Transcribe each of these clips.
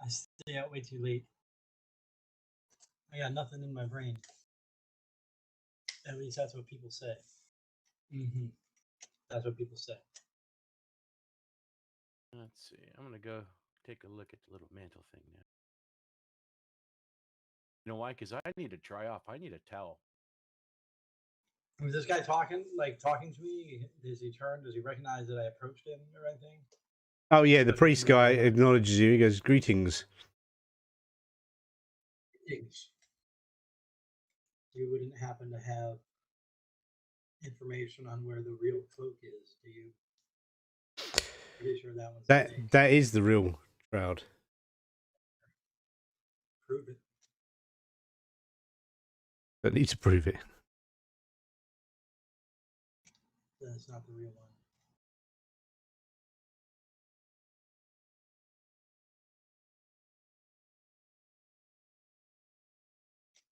I stay out way too late. I got nothing in my brain. At least that's what people say. That's what people say. Let's see. I'm gonna go take a look at the little mantle thing now. You know why? Because I need to dry off. I need a towel. Was this guy talking to me? Does he turn? Does he recognize that I approached him or anything? Oh yeah, the priest guy acknowledges you. He goes, "Greetings." Greetings. You wouldn't happen to have information on where the real cloak is, do you? Pretty sure that one's that is the real Shroud. Prove it. Don't need to prove it. That's not the real one.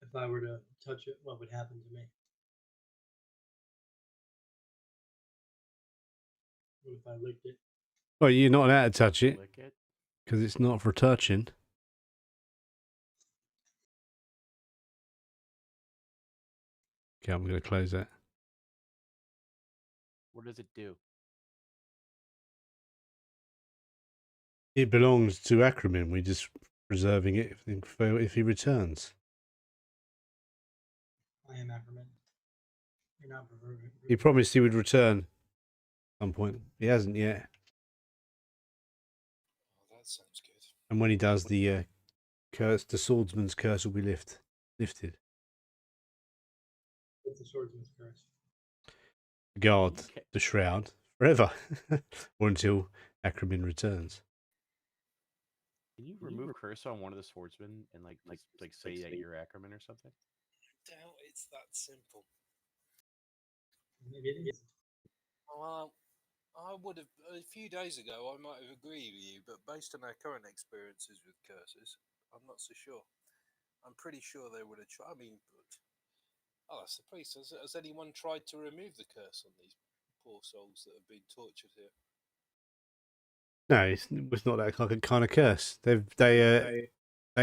If I were to touch it, what would happen to me? What if I licked it? Well, you're not allowed to touch it Lick it. because it's not for touching. Okay, I'm going to close that. What does it do? It belongs to Akrimin. We're just preserving it if he returns. I am Akrimin. You're not preserving. He promised he would return at some point. He hasn't yet. Oh, that sounds good. And when he does, the curse, the swordsman's curse, will be lifted. What's the swordsman's curse? Guard the Shroud forever, or until Akrimin returns. Can you remove curse on one of the swordsmen and like say that you're Akrimin or something? I doubt it's that simple. Maybe it is. Well, I would have a few days ago. I might have agreed with you, but based on our current experiences with curses, I'm not so sure. I'm pretty sure they would have tried. I mean, I'll ask the priest. Has anyone tried to remove the curse on these poor souls that have been tortured here? No, it's not that kind of curse. They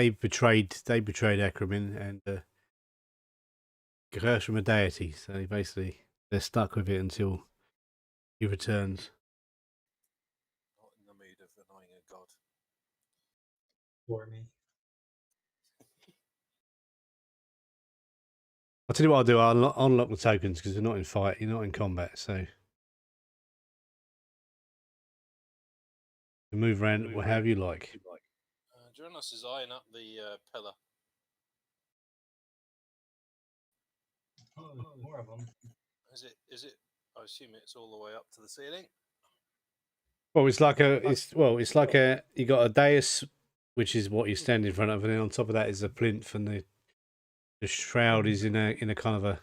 betrayed Akrimin and curse from a deity. So basically, they're stuck with it until he returns. Not in the mood of annoying a god. For me. I'll tell you what I'll do. I'll unlock the tokens because they're not in fight. You're not in combat, so you move around however you like. Jonas is eyeing up the pillar. Oh, more of them. Is it? I assume it's all the way up to the ceiling. Well, it's like you got a dais, which is what you stand in front of, and then on top of that is a plinth, and the shroud is in a kind of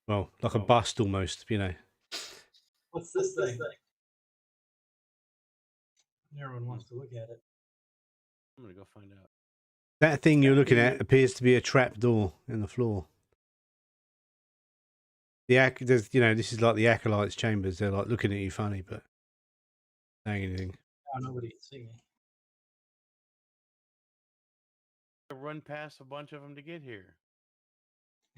like a bust almost, you know. What's this thing? Everyone wants to look at it. I'm gonna go find out. That thing you're looking at appears to be a trap door in the floor. This is like the acolytes' chambers. They're like looking at you funny, but saying anything. Oh, nobody can see me. I run past a bunch of them to get here.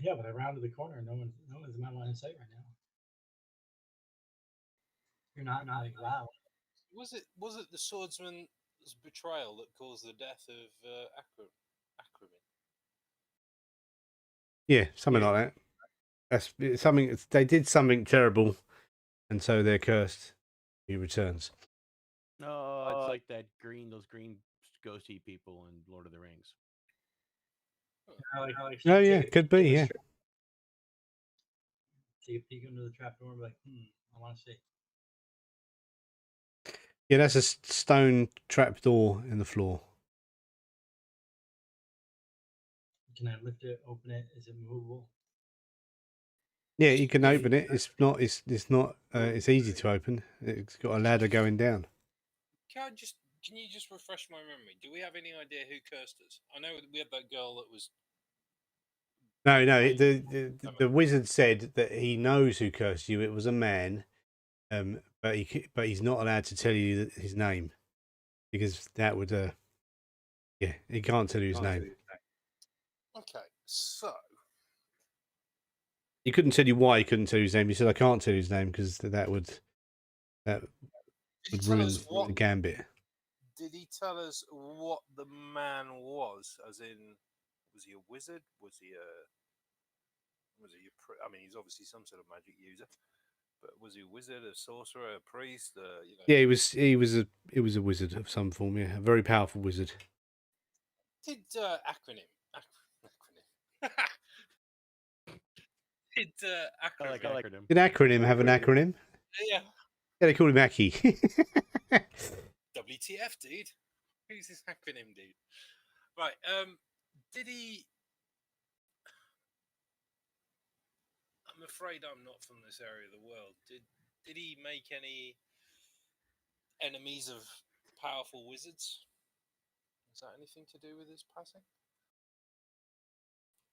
Yeah, but I rounded the corner. No one's in my line of sight right now. You're not loud. Was it the swordsman's betrayal that caused the death of Akrimin? Yeah, something like that. That's something. They did something terrible, and so they're cursed. He returns. No, it's like those green ghosty people in Lord of the Rings. Oh yeah, could be. Yeah. Take a peek under the trapdoor and be like, I want to see. Yeah, that's a stone trapdoor in the floor. Can I lift it, open it? Is it movable? Yeah, you can open it. It's not. It's easy to open. It's got a ladder going down. Can you just refresh my memory? Do we have any idea who cursed us? I know we had that girl that was. No. The wizard said that he knows who cursed you. It was a man, but he's not allowed to tell you his name because that would Yeah, he can't tell you his name. Okay, so He couldn't tell you why he couldn't tell you his name. He said, "I can't tell you his name because that would did he ruin tell us the gambit." Did he tell us what the man was? As in, was he a wizard? Was he a I mean, he's obviously some sort of magic user, but was he a wizard, a sorcerer, a priest? You know. Yeah, he was a wizard of some form. Yeah, a very powerful wizard. Did Akrimin? Did I like Akrimin? acronym. Did Akrimin have an acronym? Yeah. Yeah, they called him Aki. WTF, dude? Who's this acronym, dude? Right. Did he? I'm afraid I'm not from this area of the world. Did he make any enemies of powerful wizards? Is that anything to do with his passing?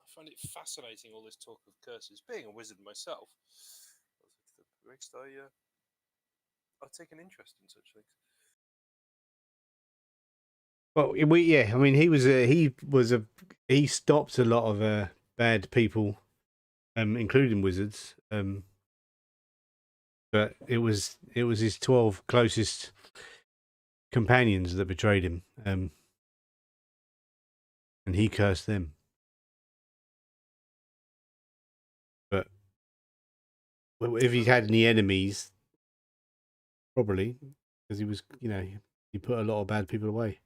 I find it fascinating, all this talk of curses. Being a wizard myself, I take an interest in such things. Well, I mean, he stopped a lot of bad people, including wizards. But it was his 12 closest companions that betrayed him, and he cursed them. But if he had any enemies, probably because he was, he put a lot of bad people away.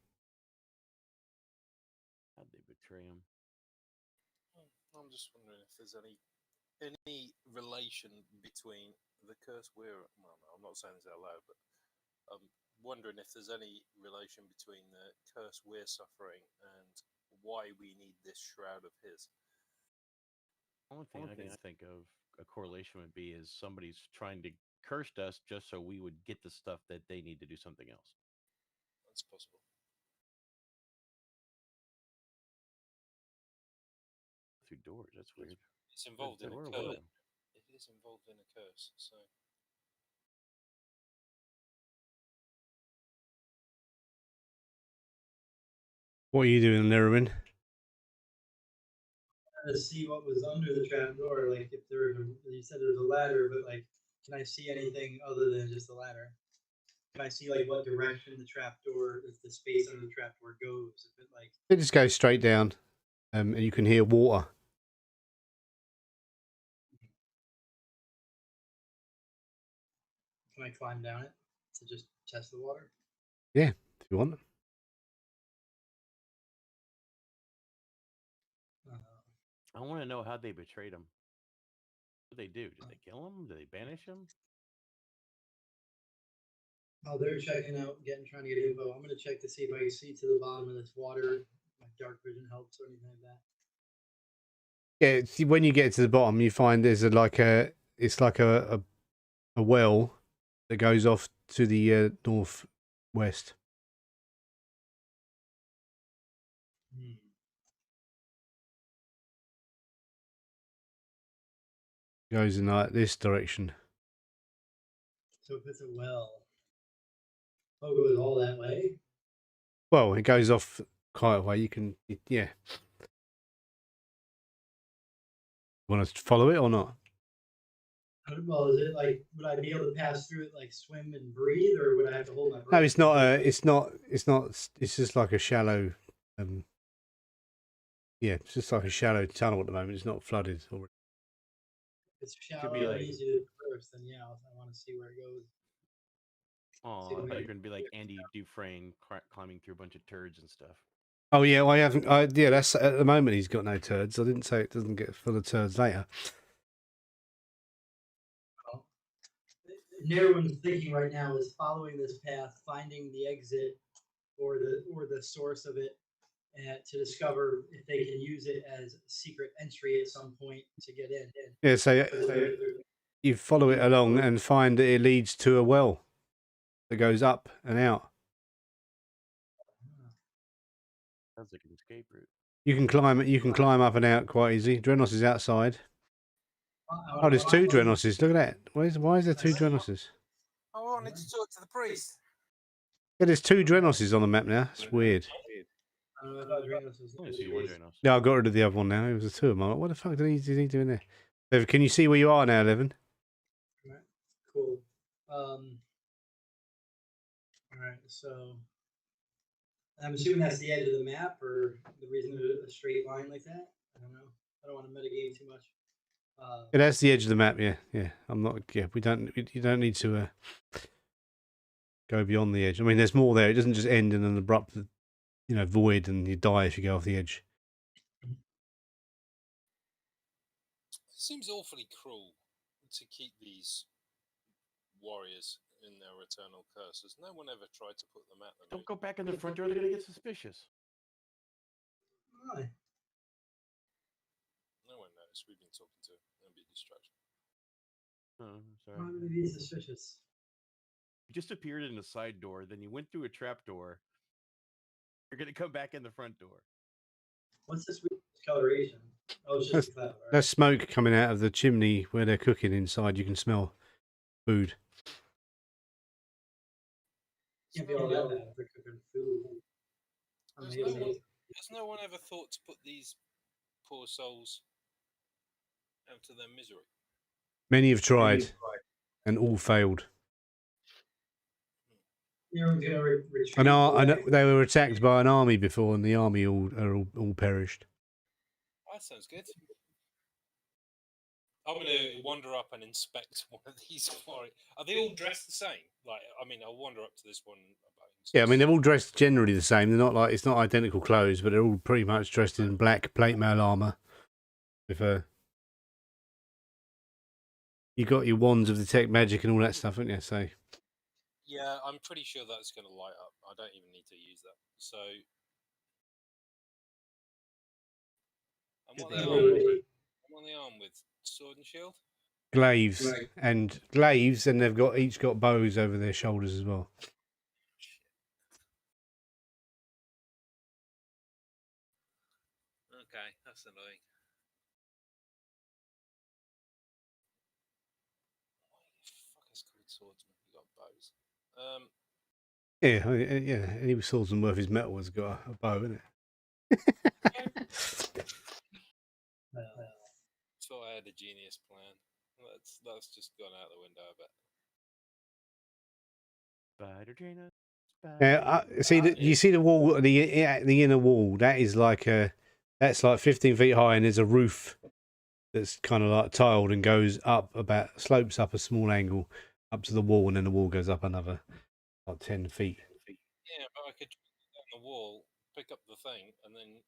How'd they betray him? I'm just wondering if there's any relation between the curse we're. Well, no, I'm not saying this out loud, but I'm wondering if there's any relation between the curse we're suffering and why we need this shroud of his. The only thing I can think of a correlation would be is somebody's trying to curse us just so we would get the stuff that they need to do something else. That's possible. Through doors, that's weird. It's involved in a Door, curse. window. It is involved in a curse, so. What are you doing, Lerwin? To see what was under the trap door, like if you said there's a ladder, but like, can I see anything other than just the ladder? Can I see like what direction the trap door, if the space under the trap door goes? If it like It just goes straight down, and you can hear water. can I climb down it to just test the water? Yeah, if you want. I want to know how they betrayed him. What did they do? Did they kill him? Did they banish him? Oh, they're checking out, trying to get info. I'm gonna check to see if I can see to the bottom of this water. My dark vision helps or anything like that. Yeah, see, when you get to the bottom, you find there's it's like a well that goes off to the northwest. Goes in like this direction. So if it's a well, oh, it goes all that way? Well, it goes off quite a way. You can, yeah. Want to follow it or not? Well, is it like, would I be able to pass through it, like swim and breathe, or would I have to hold my breath? No, it's not. It's not. It's just like a shallow. Yeah, it's just like a shallow tunnel at the moment. It's not flooded already. If it's shallow and easy to traverse, then yeah, I want to see where it goes. Oh, I thought you were going to be like Andy Dufresne climbing through a bunch of turds and stuff. Oh yeah, I haven't. Yeah, that's at the moment he's got no turds. I didn't say it doesn't get full of turds later. Well, everyone's thinking right now is following this path, finding the exit or the source of it, to discover if they can use it as secret entry at some point to get in. Yeah, so you follow it along and find that it leads to a well that goes up and out. Sounds like an escape route. You can climb it. You can climb up and out quite easy. Drenos is outside. Oh, there's two Drenoses. Look at that. Why is there two Drenoses? I wanted to talk to the priest. Yeah, there's two Drenoses on the map now. It's weird. I don't know. I thought Dranos was. I only see one Dranos. No, I got rid of the other one now. It was the two of them. I'm like, what the fuck did he do in there? Evan, can you see where you are now, Evan? Right. Cool. All right. So I'm assuming that's the edge of the map, or the reason there's a straight line like that. I don't know. I don't want to metagame too much. Yeah, that's the edge of the map. Yeah, yeah. I'm not. Yeah, we don't. You don't need to go beyond the edge. I mean, there's more there. It doesn't just end in an abrupt, void, and you die if you go off the edge. It seems awfully cruel to keep these warriors in their eternal curses. No one ever tried to put them out. Don't go back in the front door. They're gonna get suspicious. Why? No one knows. We've been talking to. Don't be a distraction. Oh, sorry. Why would it be suspicious? You just appeared in a side door, then you went through a trap door. You're gonna come back in the front door. What's this weird coloration? Oh, it's just a cloud. Right? There's smoke coming out of the chimney where they're cooking inside. You can smell food. Can't be all that bad if they're cooking food. Has no one ever thought to put these poor souls out to their misery? Many have tried, and all failed. Everyone's gonna retreat. I know they were attacked by an army before, and the army all perished. That sounds good. I'm going to wander up and inspect one of these quarry. Are they all dressed the same? I'll wander up to this one. Yeah, I mean, they're all dressed generally the same. They're not it's not identical clothes, but they're all pretty much dressed in black plate mail armor. With you got your wands of detect magic and all that stuff, haven't you? So yeah, I'm pretty sure that's going to light up. I don't even need to use that. So, I'm on the arm with sword and shield. glaives, and they've each got bows over their shoulders as well. Okay, that's annoying. Fuckers called swordsman. You got bows. Yeah, any swordsman worth his metal has got a bow, isn't it? Thought I had a genius plan. That's just gone out the window a bit. Spider Dranos. You see the wall, the inner wall. That's like 15 feet high, and there's a roof that's kind of like tiled and goes up slopes up a small angle up to the wall, and then the wall goes up another like 10 feet. Yeah, but I could go down the wall, pick up the thing, and then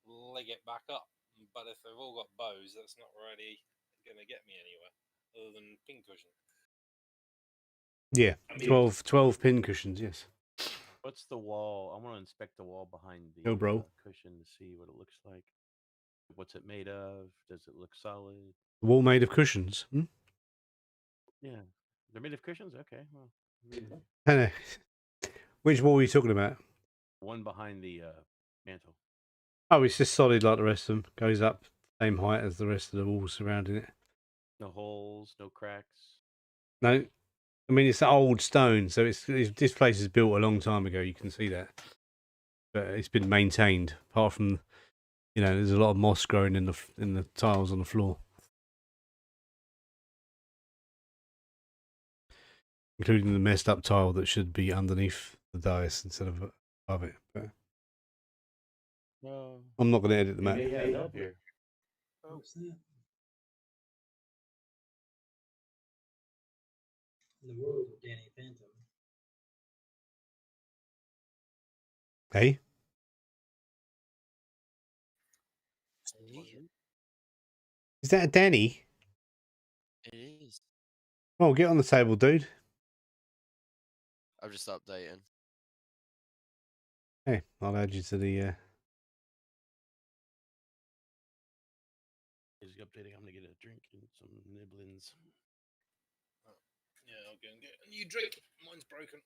leg it back up. But if they've all got bows, that's not really going to get me anywhere other than pincushion. Yeah, 12 pin cushions. Yes. What's the wall? I want to inspect the wall behind the cushion to see what it looks like. What's it made of? Does it look solid? The wall made of cushions. Hmm? Yeah, they're made of cushions. Okay, well, I know. Which wall are you talking about? One behind the mantle. Oh, it's just solid like the rest of them. Goes up same height as the rest of the walls surrounding it. No holes, no cracks. No, I mean it's old stone, so this place is built a long time ago. You can see that, but it's been maintained. Apart from, there's a lot of moss growing in the tiles on the floor, including the messed up tile that should be underneath the dais instead of above it. But I'm not going to edit the map. Here. Oh, snap. In the world of Danny Phantom. Hey? Is that a Danny? It is. Oh, get on the table, dude. I'm just updating. Hey, I'll add you to the... He's updating. I'm going to get a drink and some nibblings. Yeah, I'll go and get a new drink. Mine's broken.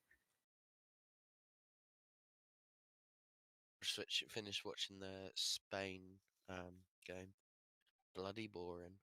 Finished watching the Spain game. Bloody boring.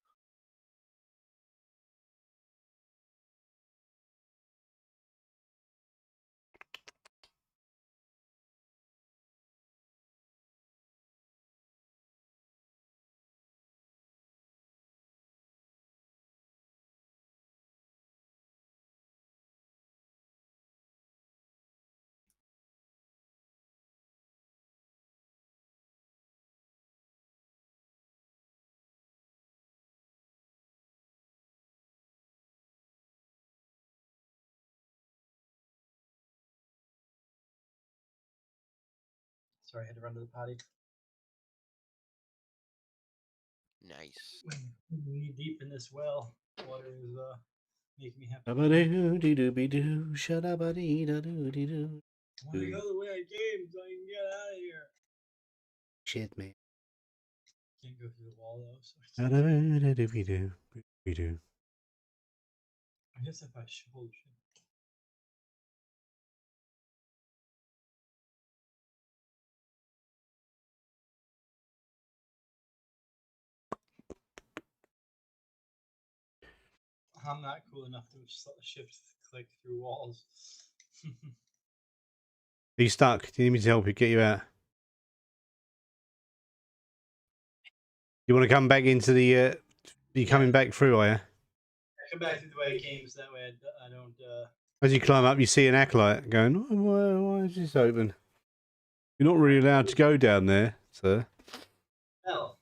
Sorry, I had to run to the potty. Nice. Knee deep in this well. Water is making me happy. Shabba-doo-dee-doo-be-doo, shadabba-dee-da-doo-dee-doo. I want to go the way I came so I can get out of here. Shit, man. Can't go through the wall though. So Shadabba-doo-dee-doo-be-doo. I guess if I shoveled shit. I'm not cool enough to shift click through walls. Are you stuck? Do you need me to help you get you out? You want to come back into the? You coming back through, are you? I come back through the way I came, so that way I don't. As you climb up, you see an acolyte going, why is this open? You're not really allowed to go down there, sir. Hell,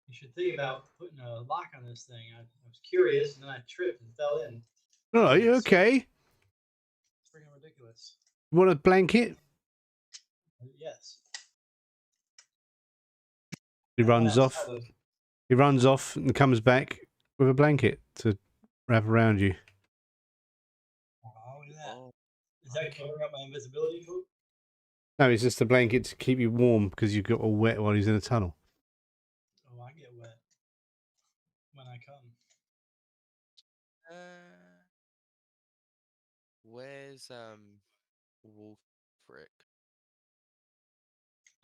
you should think about putting a lock on this thing. I was curious, and then I tripped and fell in. All right, you okay? It's freaking ridiculous. You want a blanket? Yes. He runs off. He runs off and comes back with a blanket to wrap around you. Oh, look at that. Oh, Is that covering up my invisibility coat? No, it's just a blanket to keep you warm because you got all wet while he's in a tunnel. Oh, I get wet when I come. where's Wolfric?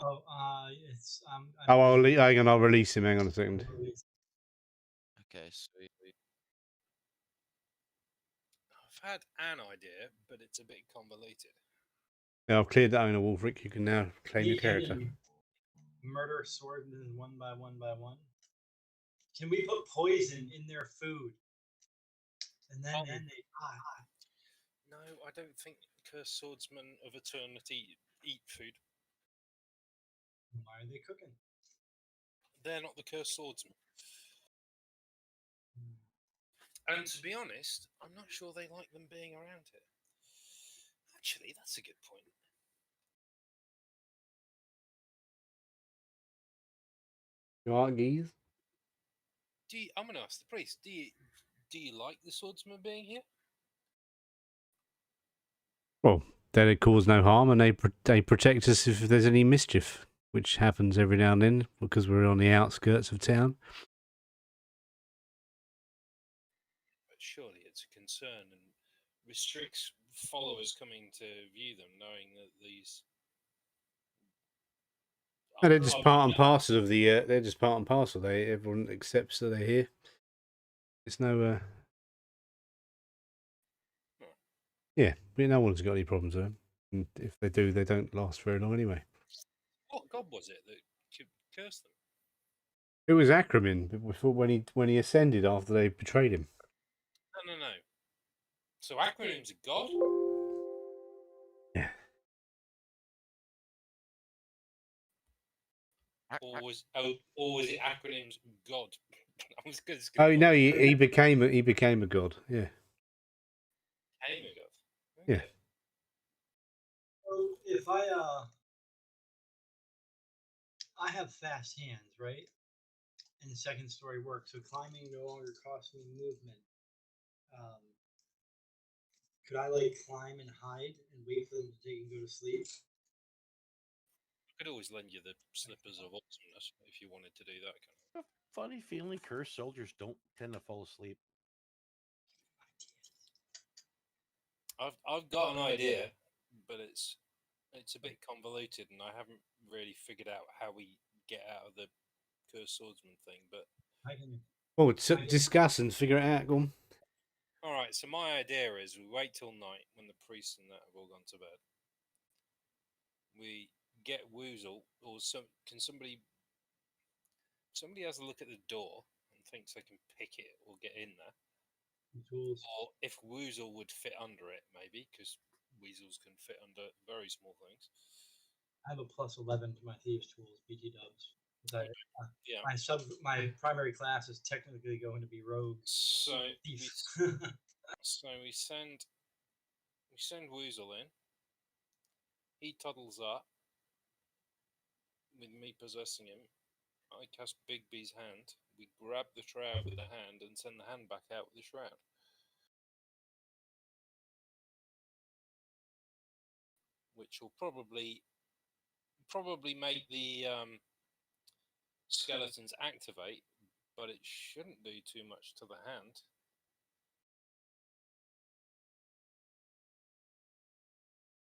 Oh, it's Oh, hang on, I'll release him. Hang on a second. Okay, sweet. I've had an idea, but it's a bit convoluted. Yeah, I've cleared that owner, Wolfric. You can now claim your character. Murder swordsmen one by one by one. Can we put poison in their food? And then they die. No, I don't think cursed swordsmen of eternity eat food. Why are they cooking? They're not the cursed swordsmen. And to be honest, I'm not sure they like them being around here. Actually, that's a good point. You are geese? I'm going to ask the priest. Do you like the swordsmen being here? Well, they cause no harm and they protect us if there's any mischief, which happens every now and then because we're on the outskirts of town. But surely it's a concern and restricts followers coming to view them, knowing that these. No, they're just part and parcel of the. They're just part and parcel. Everyone accepts that they're here. It's no. Yeah, but no one's got any problems with them. And if they do, they don't last very long anyway. What god was it that cursed them? It was Akrimin before when he ascended after they betrayed him. No. So Akrimin's a god? Yeah. Or was it Akrimin's god? I was good. Oh no, he became a god. Yeah. Became a god. Yeah. So if I have fast hands, right? And the second story works, so climbing no longer costs me movement. Could I like climb and hide and wait for them to take and go to sleep? I could always lend you the slippers of awesomeness if you wanted to do that kind of. A funny feeling cursed soldiers don't tend to fall asleep. I've got an idea, but it's a bit convoluted, and I haven't really figured out how we get out of the cursed swordsman thing. But I can. Well, discuss and figure it out. Go on. all right, so my idea is we wait till night when the priests and that have all gone to bed. We get Woozle, or somebody has a look at the door and thinks they can pick it or get in there. Tools. Or if Woozle would fit under it, maybe, because weasels can fit under very small things. I have a +11 to my thieves tools, BT dubs. Yeah. My primary class is technically going to be rogue. So thief. we send Woozle in. He toddles up. with me possessing him, I cast Bigby's hand. We grab the shroud with the hand and send the hand back out with the shroud. Which will probably make the skeletons activate, but it shouldn't do too much to the hand.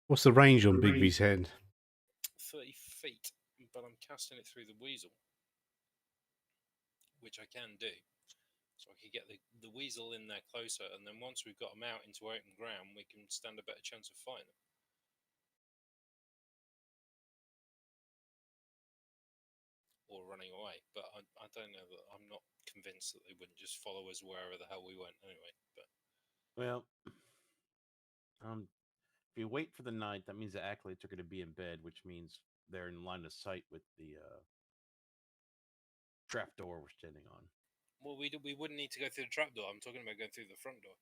What's the range on Bigby's hand? 30 feet, but I'm casting it through the weasel, which I can do. So I can get the weasel in there closer, and then once we've got them out into open ground, we can stand a better chance of fighting them. Or running away, but I don't know that I'm not convinced that they wouldn't just follow us wherever the hell we went anyway. But Well, if you wait for the night, that means the acolytes are going to be in bed, which means they're in line of sight with the trap door we're standing on. well, we wouldn't need to go through the trap door. I'm talking about going through the front door.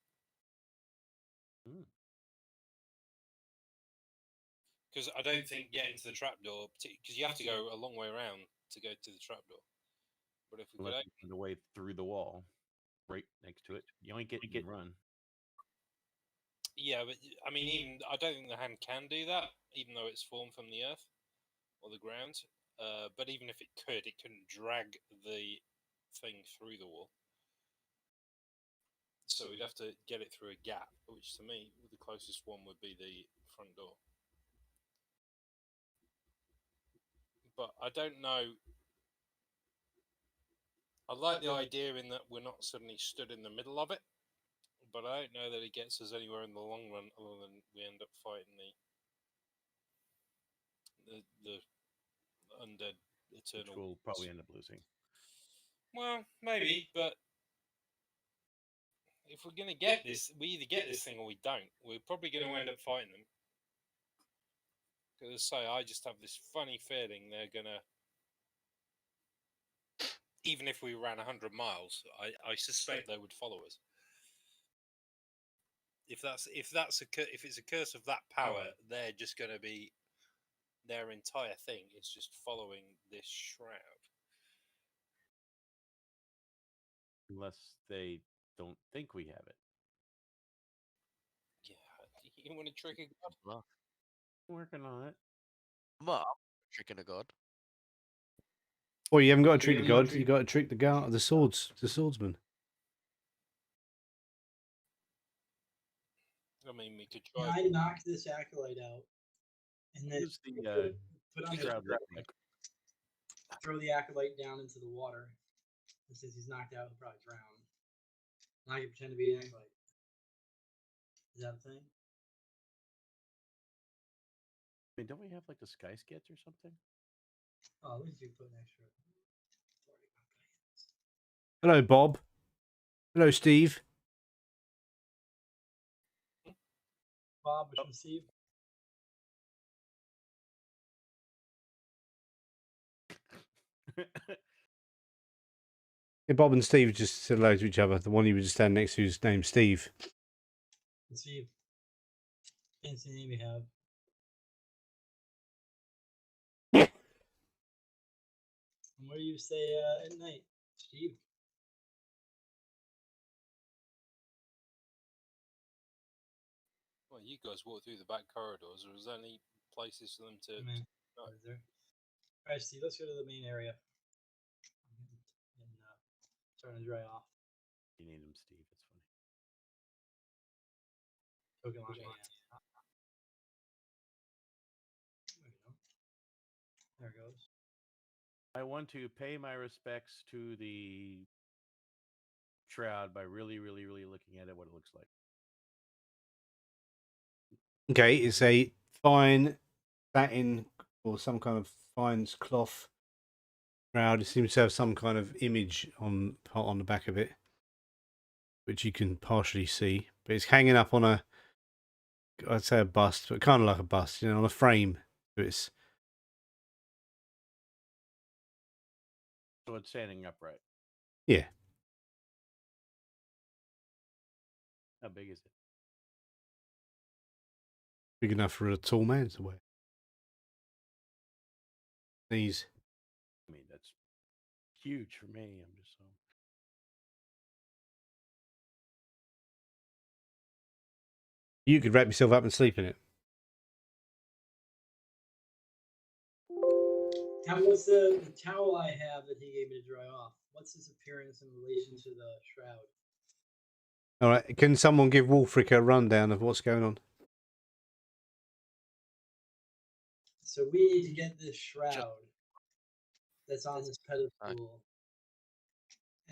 Because I don't think getting to the trap door, because you have to go a long way around to go to the trap door. But if we could Unless you find a way through the wall, right next to it, yoink it and run. Yeah, but I mean, even I don't think the hand can do that, even though it's formed from the earth or the ground. But even if it couldn't drag the thing through the wall. So we'd have to get it through a gap, which to me, the closest one would be the front door. But I don't know. I like the idea in that we're not suddenly stood in the middle of it, but I don't know that it gets us anywhere in the long run, other than we end up fighting the undead eternal. Which we'll probably end up losing. Well, maybe, but if we're going to get this, we either get this thing or we don't. We're probably going to end up fighting them. Because I just have this funny feeling they're going to, even if we ran 100 miles, I suspect they would follow us. If it's a curse of that power, they're just going to be, their entire thing is just following this shroud. Unless they don't think we have it. Yeah, you want to trick a god? Well, Working on it. I'm tricking a god. Well, you haven't got to trick the god. You got to trick the guard, the swordsman. I mean, we could Yeah, try. I knocked this acolyte out, and then Use the put on his shroud reflect. throw the acolyte down into the water. And since he's knocked out, he'll probably drown. And I can pretend to be an acolyte. Is that a thing? I mean, don't we have like the sky sketch or something? Oh, at least you put an extra. Hello, Bob. Hello, Steve. Bob, which one, Steve? Yeah, Bob and Steve just said hello to each other. The one you were just standing next to is named Steve. Steve. Fancy name you have. And what do you say at night, Steve? Well, you guys walk through the back corridors, or is there any places for them to? No. Is there? All right, Steve. Let's go to the main area. And starting to dry off. You named him Steve. It's funny. Token lock. Yeah. There it goes. I want to pay my respects to the shroud by really, really, really looking at it, what it looks like. Okay, it's a fine satin or some kind of fine cloth shroud. It seems to have some kind of image on the back of it, which you can partially see. But it's hanging up on I'd say a bust, but kind of like a bust, on a frame. So it's So it's standing upright. yeah. How big is it? Big enough for a tall man to wear. These huge for me. I'm just so. You could wrap yourself up and sleep in it. What's the towel I have that he gave me to dry off? What's its appearance in relation to the shroud? All right. Can someone give Wolfric a rundown of what's going on? So we need to get this shroud that's on this pedestal,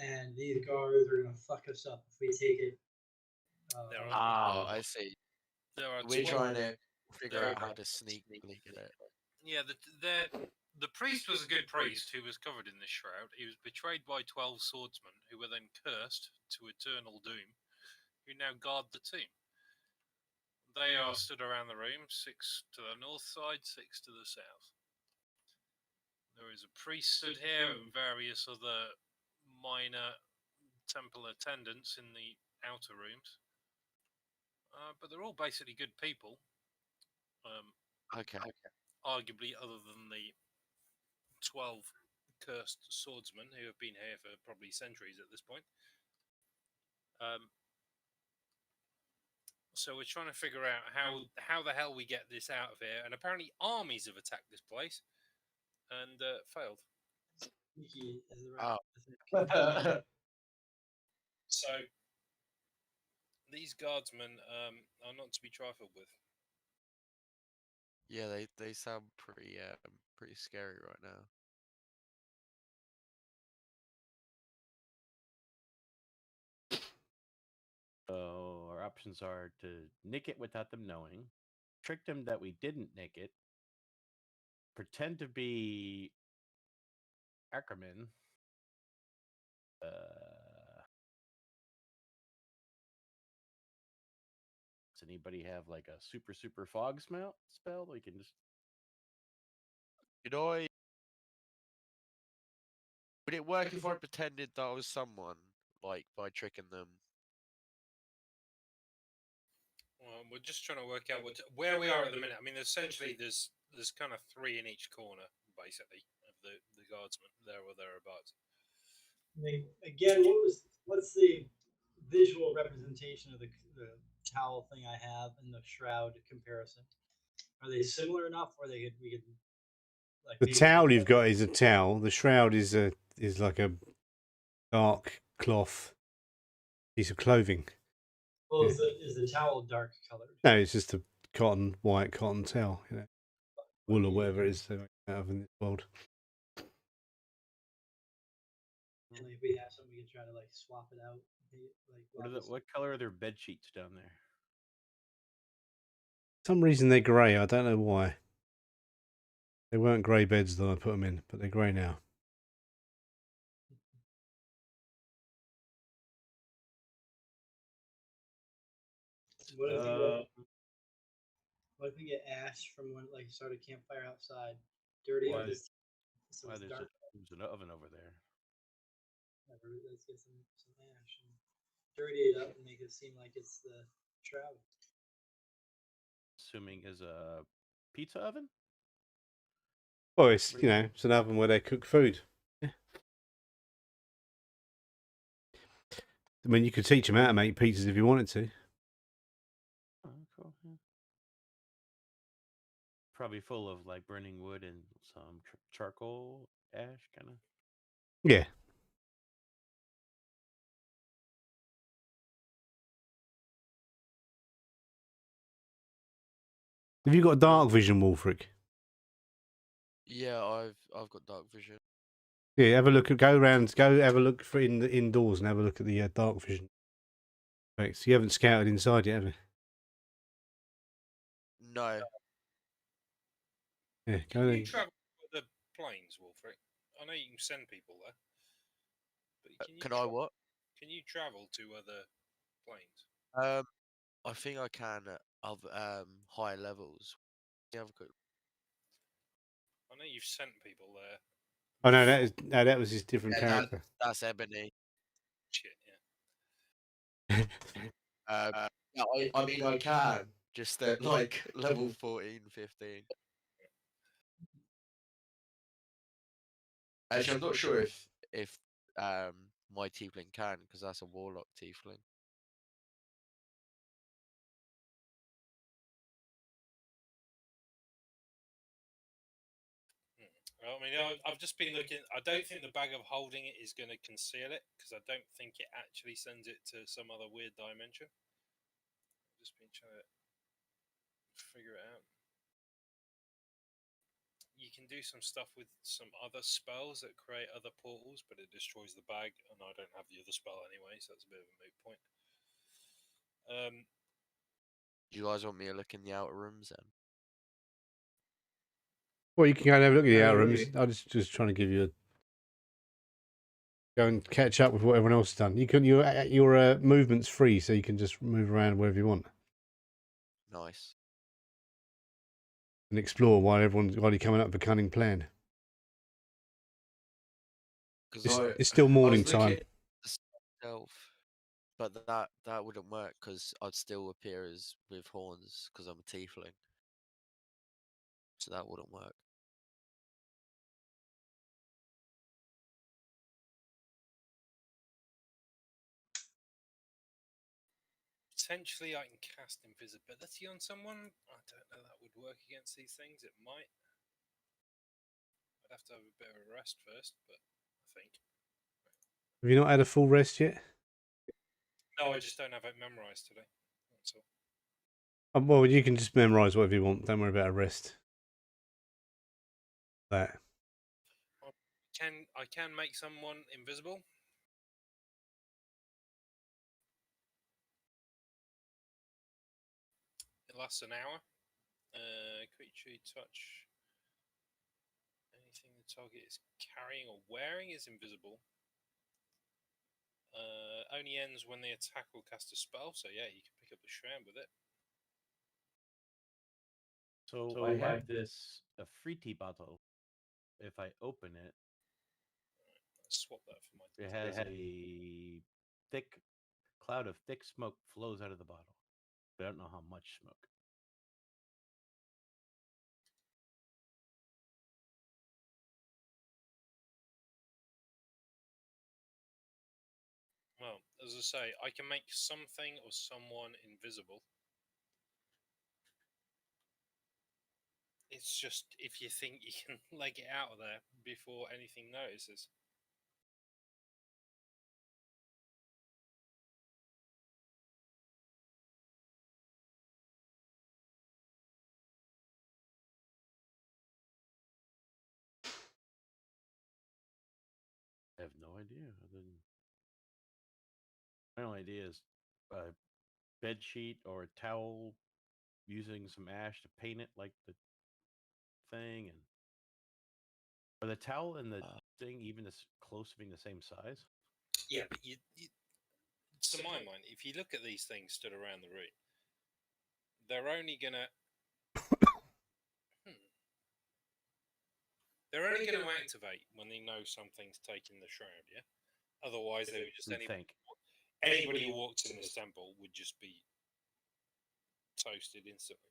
and these guards are gonna fuck us up if we take it. Oh, I see. There are We're two. trying to figure there out are- how to sneakily get it. Yeah, the priest was a good priest who was covered in this shroud. He was betrayed by 12 swordsmen who were then cursed to eternal doom, who now guard the tomb. They are stood around the room, 6 to the north side, 6 to the south. There is a priest stood here and various other minor temple attendants in the outer rooms. But they're all basically good people. Okay. Arguably, other than the 12 cursed swordsmen who have been here for probably centuries at this point. So we're trying to figure out how the hell we get this out of here. And apparently armies have attacked this place and failed. Wiki is the Oh. right. So these guardsmen are not to be trifled with. Yeah, they sound pretty scary right now. So our options are to nick it without them knowing, trick them that we didn't nick it, pretend to be Akrimin. Does anybody have like a super fog spell? We can just. Would it work if I pretended that I was someone, like by tricking them? We're just trying to work out where we are at the minute. I mean, essentially, there's kind of 3 in each corner, basically, of the guardsmen there or thereabouts. Again, what's the visual representation of the towel thing I have and the shroud comparison? Are they similar enough, or we could like The towel you've got is a towel. The shroud is like a dark cloth piece of clothing. Well, is the towel dark colored? No, it's just a white cotton towel, wool or whatever it is they make out of in this world. And if we have some, we can try to like swap it out. What color are their bed sheets down there? For some reason they're grey. I don't know why. They weren't grey beds that I put them in, but they're grey now. What if we get ash from when like start a campfire outside? Dirty. There's dark. there's an oven over there. Let's get some ash and dirty it up and make it seem like it's the shroud. Assuming is a pizza oven. Well, it's it's an oven where they cook food. Yeah. I mean, you could teach them how to make pizzas if you wanted to. Oh, cool. Yeah. Probably full of like burning wood and some charcoal ash, kind of. Yeah. Have you got dark vision, Wolfric? Yeah, I've got dark vision. Yeah, have a look. Go have a look for indoors and have a look at the dark vision. Right, so you haven't scouted inside yet, have you? No. Yeah, go Can there. you travel to the plains, Wolfric? I know you can send people there. But Can I what? Can you travel to other planes? I think I can at higher levels. Yeah, I know you've sent people there. Oh no, that was his different character. That's Ebony. Shit, yeah. I mean, I can. Just at like level 14, 15. Actually, I'm not sure if my tiefling can, because that's a warlock tiefling. Well, I mean, I've just been looking. I don't think the bag of holding it is going to conceal it because I don't think it actually sends it to some other weird dimension. I've just been trying to figure it out. You can do some stuff with some other spells that create other portals, but it destroys the bag, and I don't have the other spell anyway, so that's a bit of a moot point. Do you guys want me to look in the outer rooms then? Well, you can go and have a look at the outer rooms. I'm just trying to give you a go and catch up with what everyone else has done. Your movement's free, so you can just move around wherever you want Nice. and explore while you're coming up with a cunning plan. It's still morning time. Myself, but that wouldn't work because I'd still appear as with horns because I'm a tiefling. So that wouldn't work. Potentially, I can cast invisibility on someone. I don't know that would work against these things. It might. I'd have to have a bit of a rest first, but I think. Have you not had a full rest yet? No, I just don't have it memorized today. That's all. Well, you can just memorize whatever you want. Don't worry about a rest. That. I can make someone invisible. It lasts an hour. Creature you touch. Anything the target is carrying or wearing is invisible. Only ends when they attack or cast a spell. So yeah, you can pick up the shroud with it. So I have this a fruity bottle. If I open it, Let's swap that for my. it has a thick cloud of thick smoke flows out of the bottle. But I don't know how much smoke. Well, as I say, I can make something or someone invisible. It's just if you think you can leg it out of there before anything notices. I have no idea. My only idea is a bed sheet or a towel using some ash to paint it like the thing, and are the towel and the thing even as close to being the same size? Yeah, but to my mind, if you look at these things stood around the room, they're only gonna they're only gonna activate when they know something's taking the shroud. Yeah. Otherwise, they would just anybody who walks in this temple would just be toasted instantly.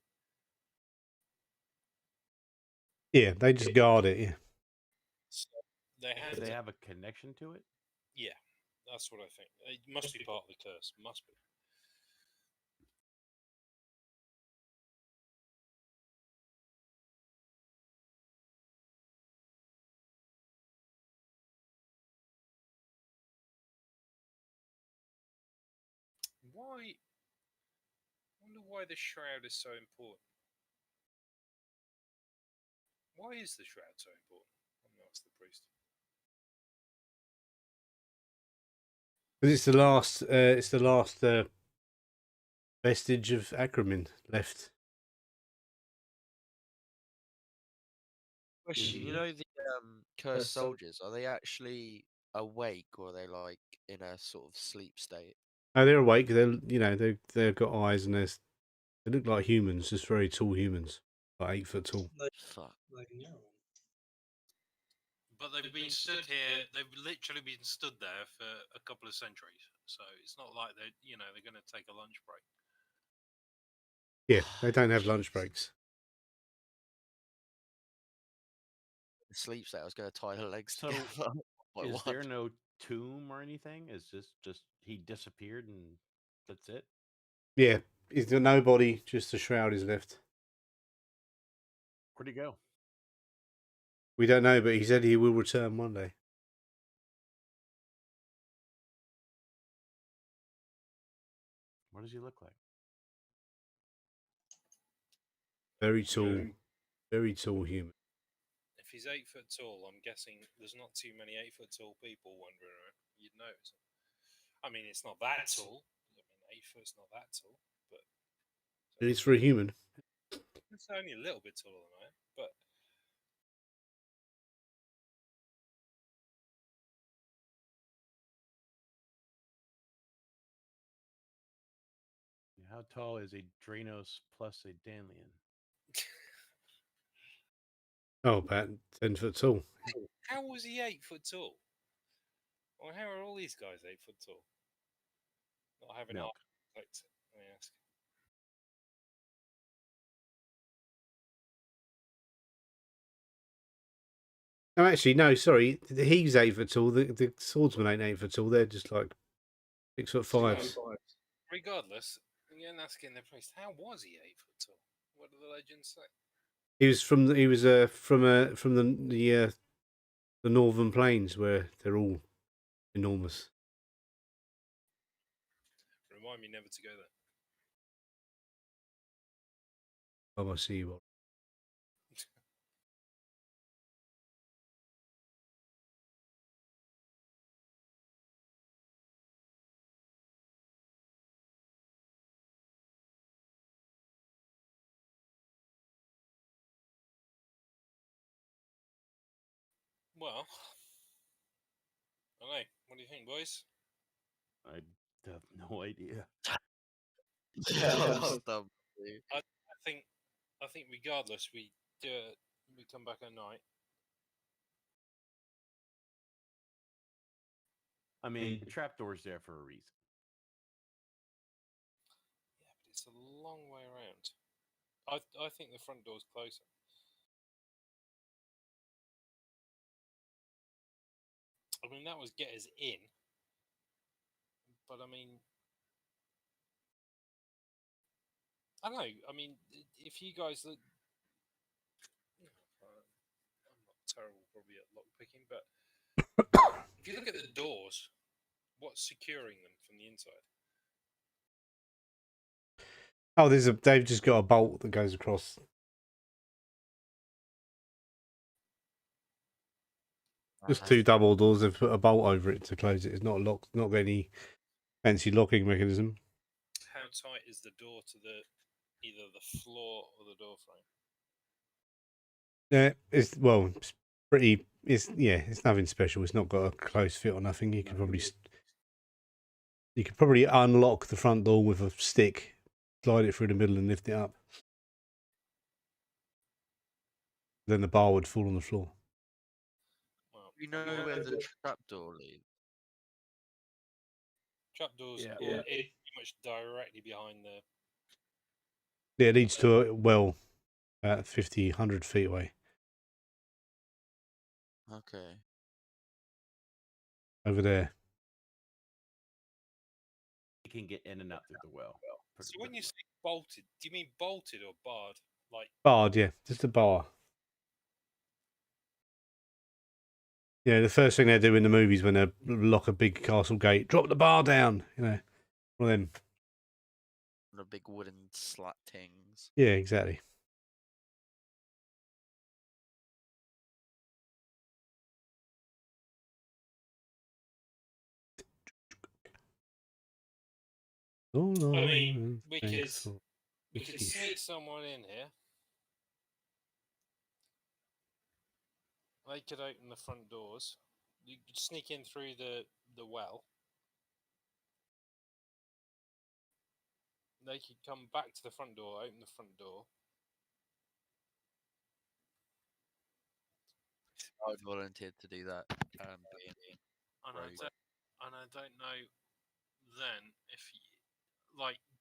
Yeah, they just guard it. Yeah. So they have. Do they have a connection to it? Yeah, that's what I think. It must be part of the curse. Must be. Why? I wonder why the shroud is so important. Why is the shroud so important? I'm going to ask the priest. Because it's the last vestige of Akrimin left. Question: you know the cursed soldiers? Are they actually awake or are they like in a sort of sleep state? Oh, they're awake. They've got eyes and they look like humans, just very tall humans, like 8 foot tall. Fuck. Like no. But they've been stood here. They've literally been stood there for a couple of centuries. So it's not like they're going to take a lunch break. Yeah, they don't have lunch breaks. Sleep state. I was going to tie her legs So- together. Like Is what? there no tomb or anything? Is this just he disappeared and that's it? Yeah, is there nobody? Just the shroud is left. Where'd he go? We don't know, but he said he will return one day. What does he look like? Very tall human. If he's 8 foot tall, I'm guessing there's not too many 8 foot tall people wandering around. You'd notice. I mean, it's not that tall. I mean, 8 foot's not that tall, but It is for a human. it's only a little bit taller than I am. But How tall is a Dranos plus a Danlian? Oh, about 10 foot tall. how was he 8 foot tall? Or how are all these guys 8 foot tall? Not having Milk. architects, I ask. No, actually, no. Sorry, he's 8 foot tall. The swordsman ain't 8 foot tall. They're just like 6'5". Regardless, again asking the priest, how was he 8 foot tall? What do the legends say? He was from the northern plains where they're all enormous. Remind me never to go there. Oh, I see you. Well, I don't know. What do you think, boys? I have no idea. Yeah, I'm stumped. Dude. I think regardless, we do it. We come back at night. I mean, the trapdoor's there for a reason. Yeah, but it's a long way around. I think the front door's closer. I mean, that was get us in. But I mean, I don't know. I mean, if you guys look, I'm not terrible probably at lock picking, but if you look at the doors, what's securing them from the inside? Oh, they've just got a bolt that goes across. Just two double doors. They've put a bolt over it to close it. It's not locked. Not got any fancy locking mechanism. How tight is the door to either the floor or the door frame? Yeah, it's pretty. It's nothing special. It's not got a close fit or nothing. You could probably unlock the front door with a stick, slide it through the middle, and lift it up. Then the bar would fall on the floor. Well, You know where the trapdoor leads? Trapdoors Yeah, are yeah. pretty much directly behind the. Yeah, it leads to a well, about 50, 100 feet away. Okay. Over there. You can get in and out through the well. So when you say bolted, do you mean bolted or barred? Like Barred, yeah, just a bar. Yeah, the first thing they do in the movies when they lock a big castle gate, drop the bar down. You know, one of them. The big wooden slat things. Yeah, exactly. I mean, we could sneak someone in here. They could open the front doors. You could sneak in through the well. They could come back to the front door, open the front door. I would volunteer to do that. And I don't know then if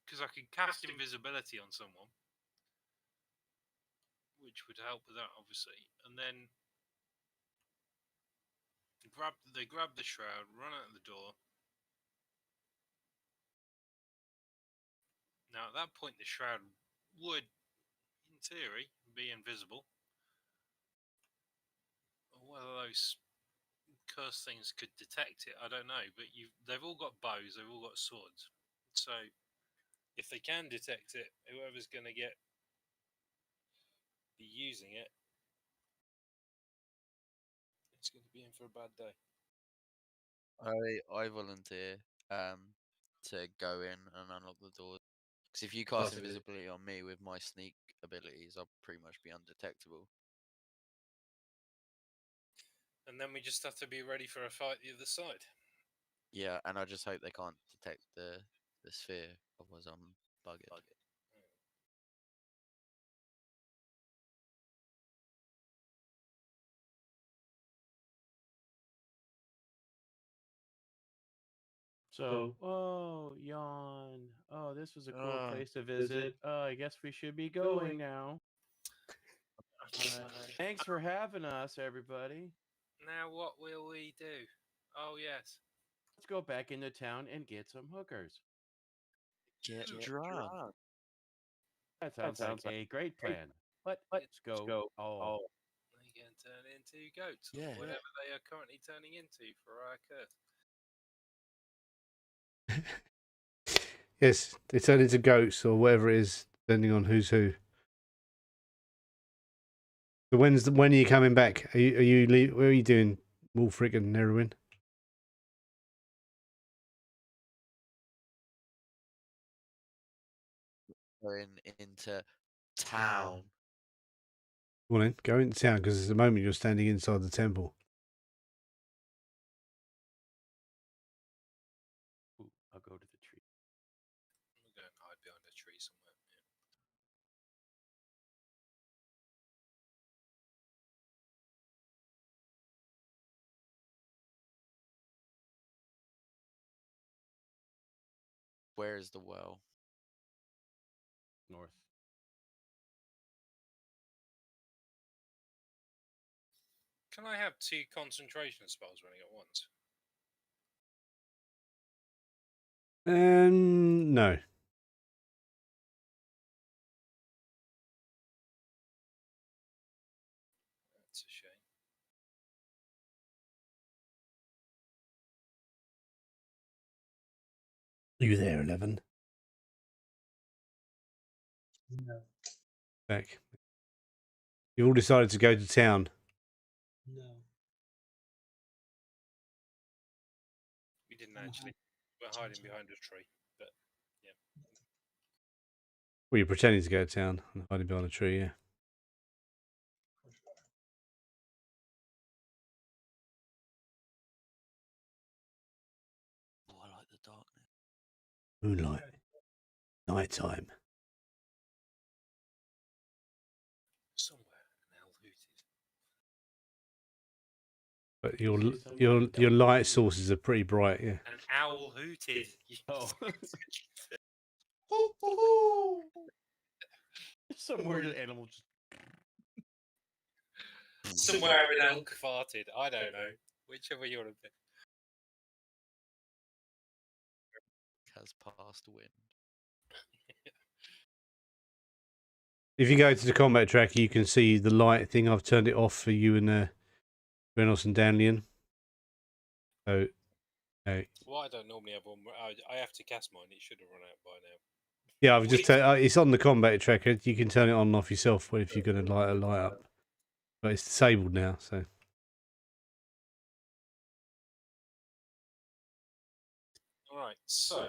because I could cast invisibility on someone, which would help with that obviously, and then They grab the shroud, run out the door. Now at that point, the shroud would, in theory, be invisible. Whether those cursed things could detect it, I don't know. But they've all got bows, they've all got swords. So if they can detect it, whoever's going to be using it, it's going to be in for a bad day. I volunteer to go in and unlock the doors. Because if you cast invisibility on me with my sneak abilities, I'll pretty much be undetectable. And then we just have to be ready for a fight the other side. Yeah, and I just hope they can't detect the sphere, otherwise I'm buggered. So, oh, yawn. Oh, this was a cool Ah, place to visit. I guess we should be going now. Thanks for having us, everybody. Now what will we do? Oh yes. Let's go back into town and get some hookers. Get drunk. That sounds like a great plan. Let's go. Oh, They can turn into goats, or Yeah. whatever they are currently turning into for our curse. Yes, they turn into goats or whatever it is, depending on who's who. So when are you coming back? Are you where are you doing, Wolfric and Nerwin? Going into town. Well then, go into town because at the moment you're standing inside the temple. ooh, I'll go to the tree. I'm going to hide behind a tree somewhere. Yeah. Where is the well? North. Can I have 2 concentration spells running at once? No. That's a shame. Are you there, 11? No, Back. You've all decided to go to town. no. We didn't actually. We're hiding behind a tree, but yeah. Well, you're pretending to go to town and hiding behind a tree, yeah. Oh, I like the darkness. Moonlight. Nighttime. Somewhere an owl hooted. But You see your light sources are pretty bright, yeah. An owl hooted. Oh. Somewhere an animal just. Somewhere an elk farted. I don't know. Whichever you want to pick. Has passed wind. If you go to the combat track, you can see the light thing. I've turned it off for you and Renos and Danlian. So, Well, I don't normally have one. I have to cast mine. It should have run out by now. yeah, I've just it's on the combat tracker. You can turn it on and off yourself if you're going to light a light up. But it's disabled now, so. All right, so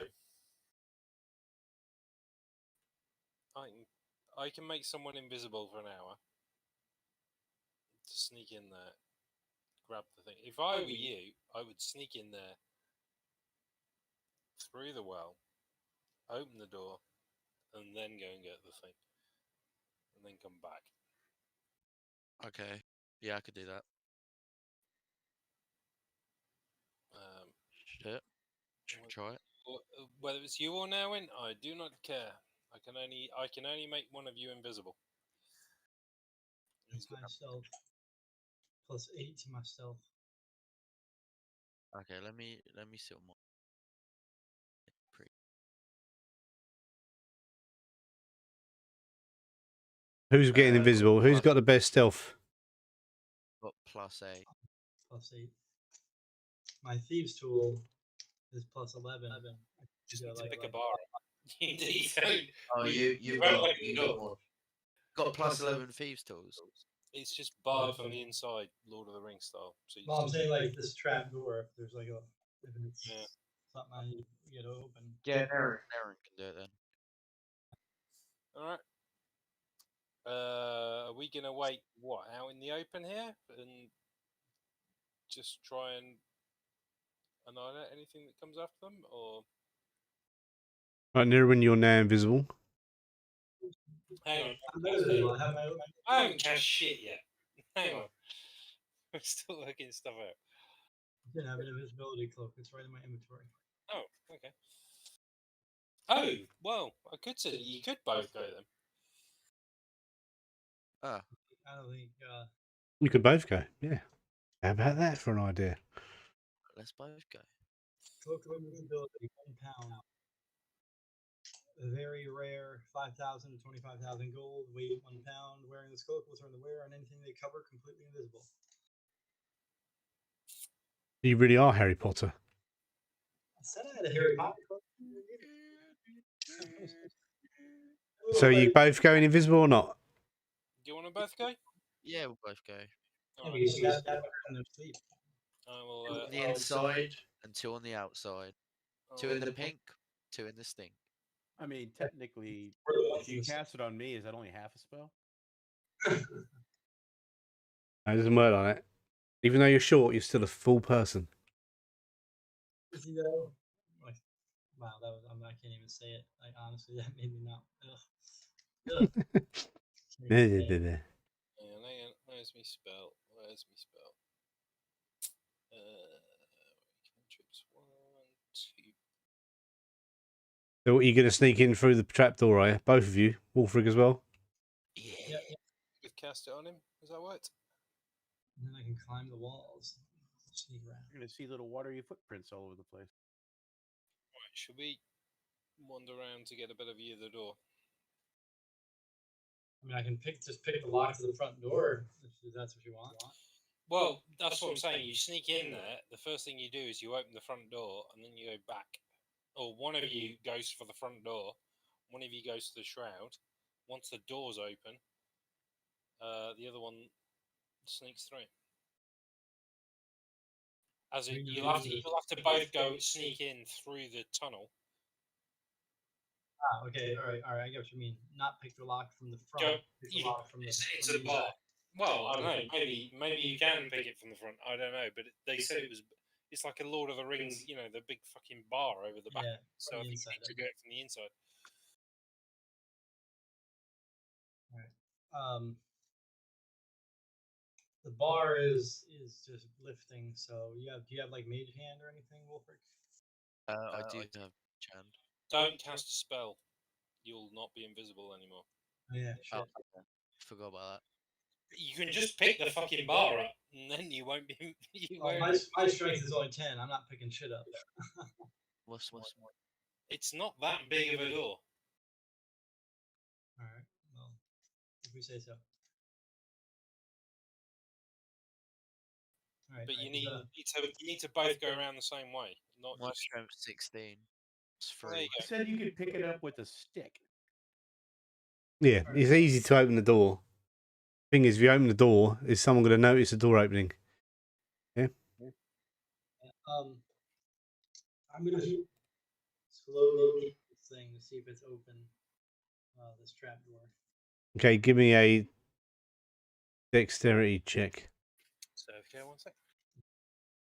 I can make someone invisible for an hour to sneak in there, grab the thing. If I were you, I would sneak in there through the well, open the door, and then go and get the thing, and then come back. Okay. Yeah, I could do that. Shit. Try it. Whether it's you or Nawin, I do not care. I can only make one of you invisible. That's my stealth. +8 to my stealth. Okay, let me see what my pre Who's getting invisible? Who's got the best stealth? got +8. +8. My thieves tool is +11. Just need to like- pick a bar. You don't. Oh, you you won't got open the door. got +11 thieves tools. It's just barred from the inside, Lord of the Rings style. So you Well, I'm just, saying like this trap door. If there's like if it's Yeah. something I need to get open. Yeah, Aaron can do it then. all right. Are we gonna wait out in the open here and just try and annihilate anything that comes after them, or Right, Nirwin, you're now invisible. hang on? I'm invisible. I have my. I haven't cast shit yet. Hang on. I'm still working stuff out. I didn't have an invisibility cloak. It's right in my inventory. Oh, okay. Oh, well, I could say that you could both go then. Ah, I don't think. You could both go. Yeah. How about that for an idea? let's both go. Cloak of invisibility, £1. A very rare, 5,000 to 25,000 gold. Weight £1. Wearing this cloak will turn the wearer on anything they cover completely invisible. You really are Harry Potter. I said I had a Harry Potter cloak. So you both going invisible or not? Do you want to both go? Yeah, we'll both go. Yeah, Alright, we should have that in their sleep. I will. Two on the inside and two on the outside. Two in the pink, two in the stink. I mean, technically, if you cast it on me, is that only half a spell? No, it doesn't work like that. Even though you're short, you're still a full person. Is he though? Like, wow, that was. I can't even say it. Like, honestly, that made me not. Ugh. Ugh. Can't even say it. Hang on, where's me spell? Where's me spell? Cantrips 1, 2. So what, are you going to sneak in through the trapdoor, are you? Both of you? Wolfrig as well? Yeah. We've cast it on him. Is that right? And then I can climb the walls. Sneak around. You're going to see little watery footprints all over the place. Right, should we wander around to get a better view of the door? I mean, I can just pick the lock to the front door if that's what you want. Well, that's what I'm saying. You sneak in there. The first thing you do is you open the front door, and then you go back. Or one of you goes for the front door. One of you goes to the shroud. Once the door's open, the other one sneaks through. As in, you'll have to both go sneak in through the tunnel. Ah, okay, all right. I get what you mean. Not pick the lock from the front. Pick the lock from the. It's from a the bar. back. Well, I don't know. Maybe you can pick it from the front. I don't know, but they said it was. It's like a Lord of the Rings, you know, the big fucking bar over the back. Yeah, So I from the think you inside, need to go it from the inside. All right. The bar is just lifting. So do you have like mage hand or anything, Wolfric? I do have Chan. Don't cast a spell. You'll not be invisible anymore. Oh, yeah, shit. Oh, okay. Forgot about that. You can just pick the fucking bar up, and then you won't be. You Well, won't. my strength is only 10. I'm not picking shit up. What's It's not that big of a door. All right. Well, if we say so. All right. But you right, need to both go around the same way, not my just. strength 16? It's Well, there 3. you I go. said you could pick it up with a stick. Yeah, it's easy to open the door. Thing is, if you open the door, is someone going to notice the door opening? I'm gonna slowly kick this thing to see if it's open. This trap door. Okay, give me a dexterity check. So, okay, 1 sec.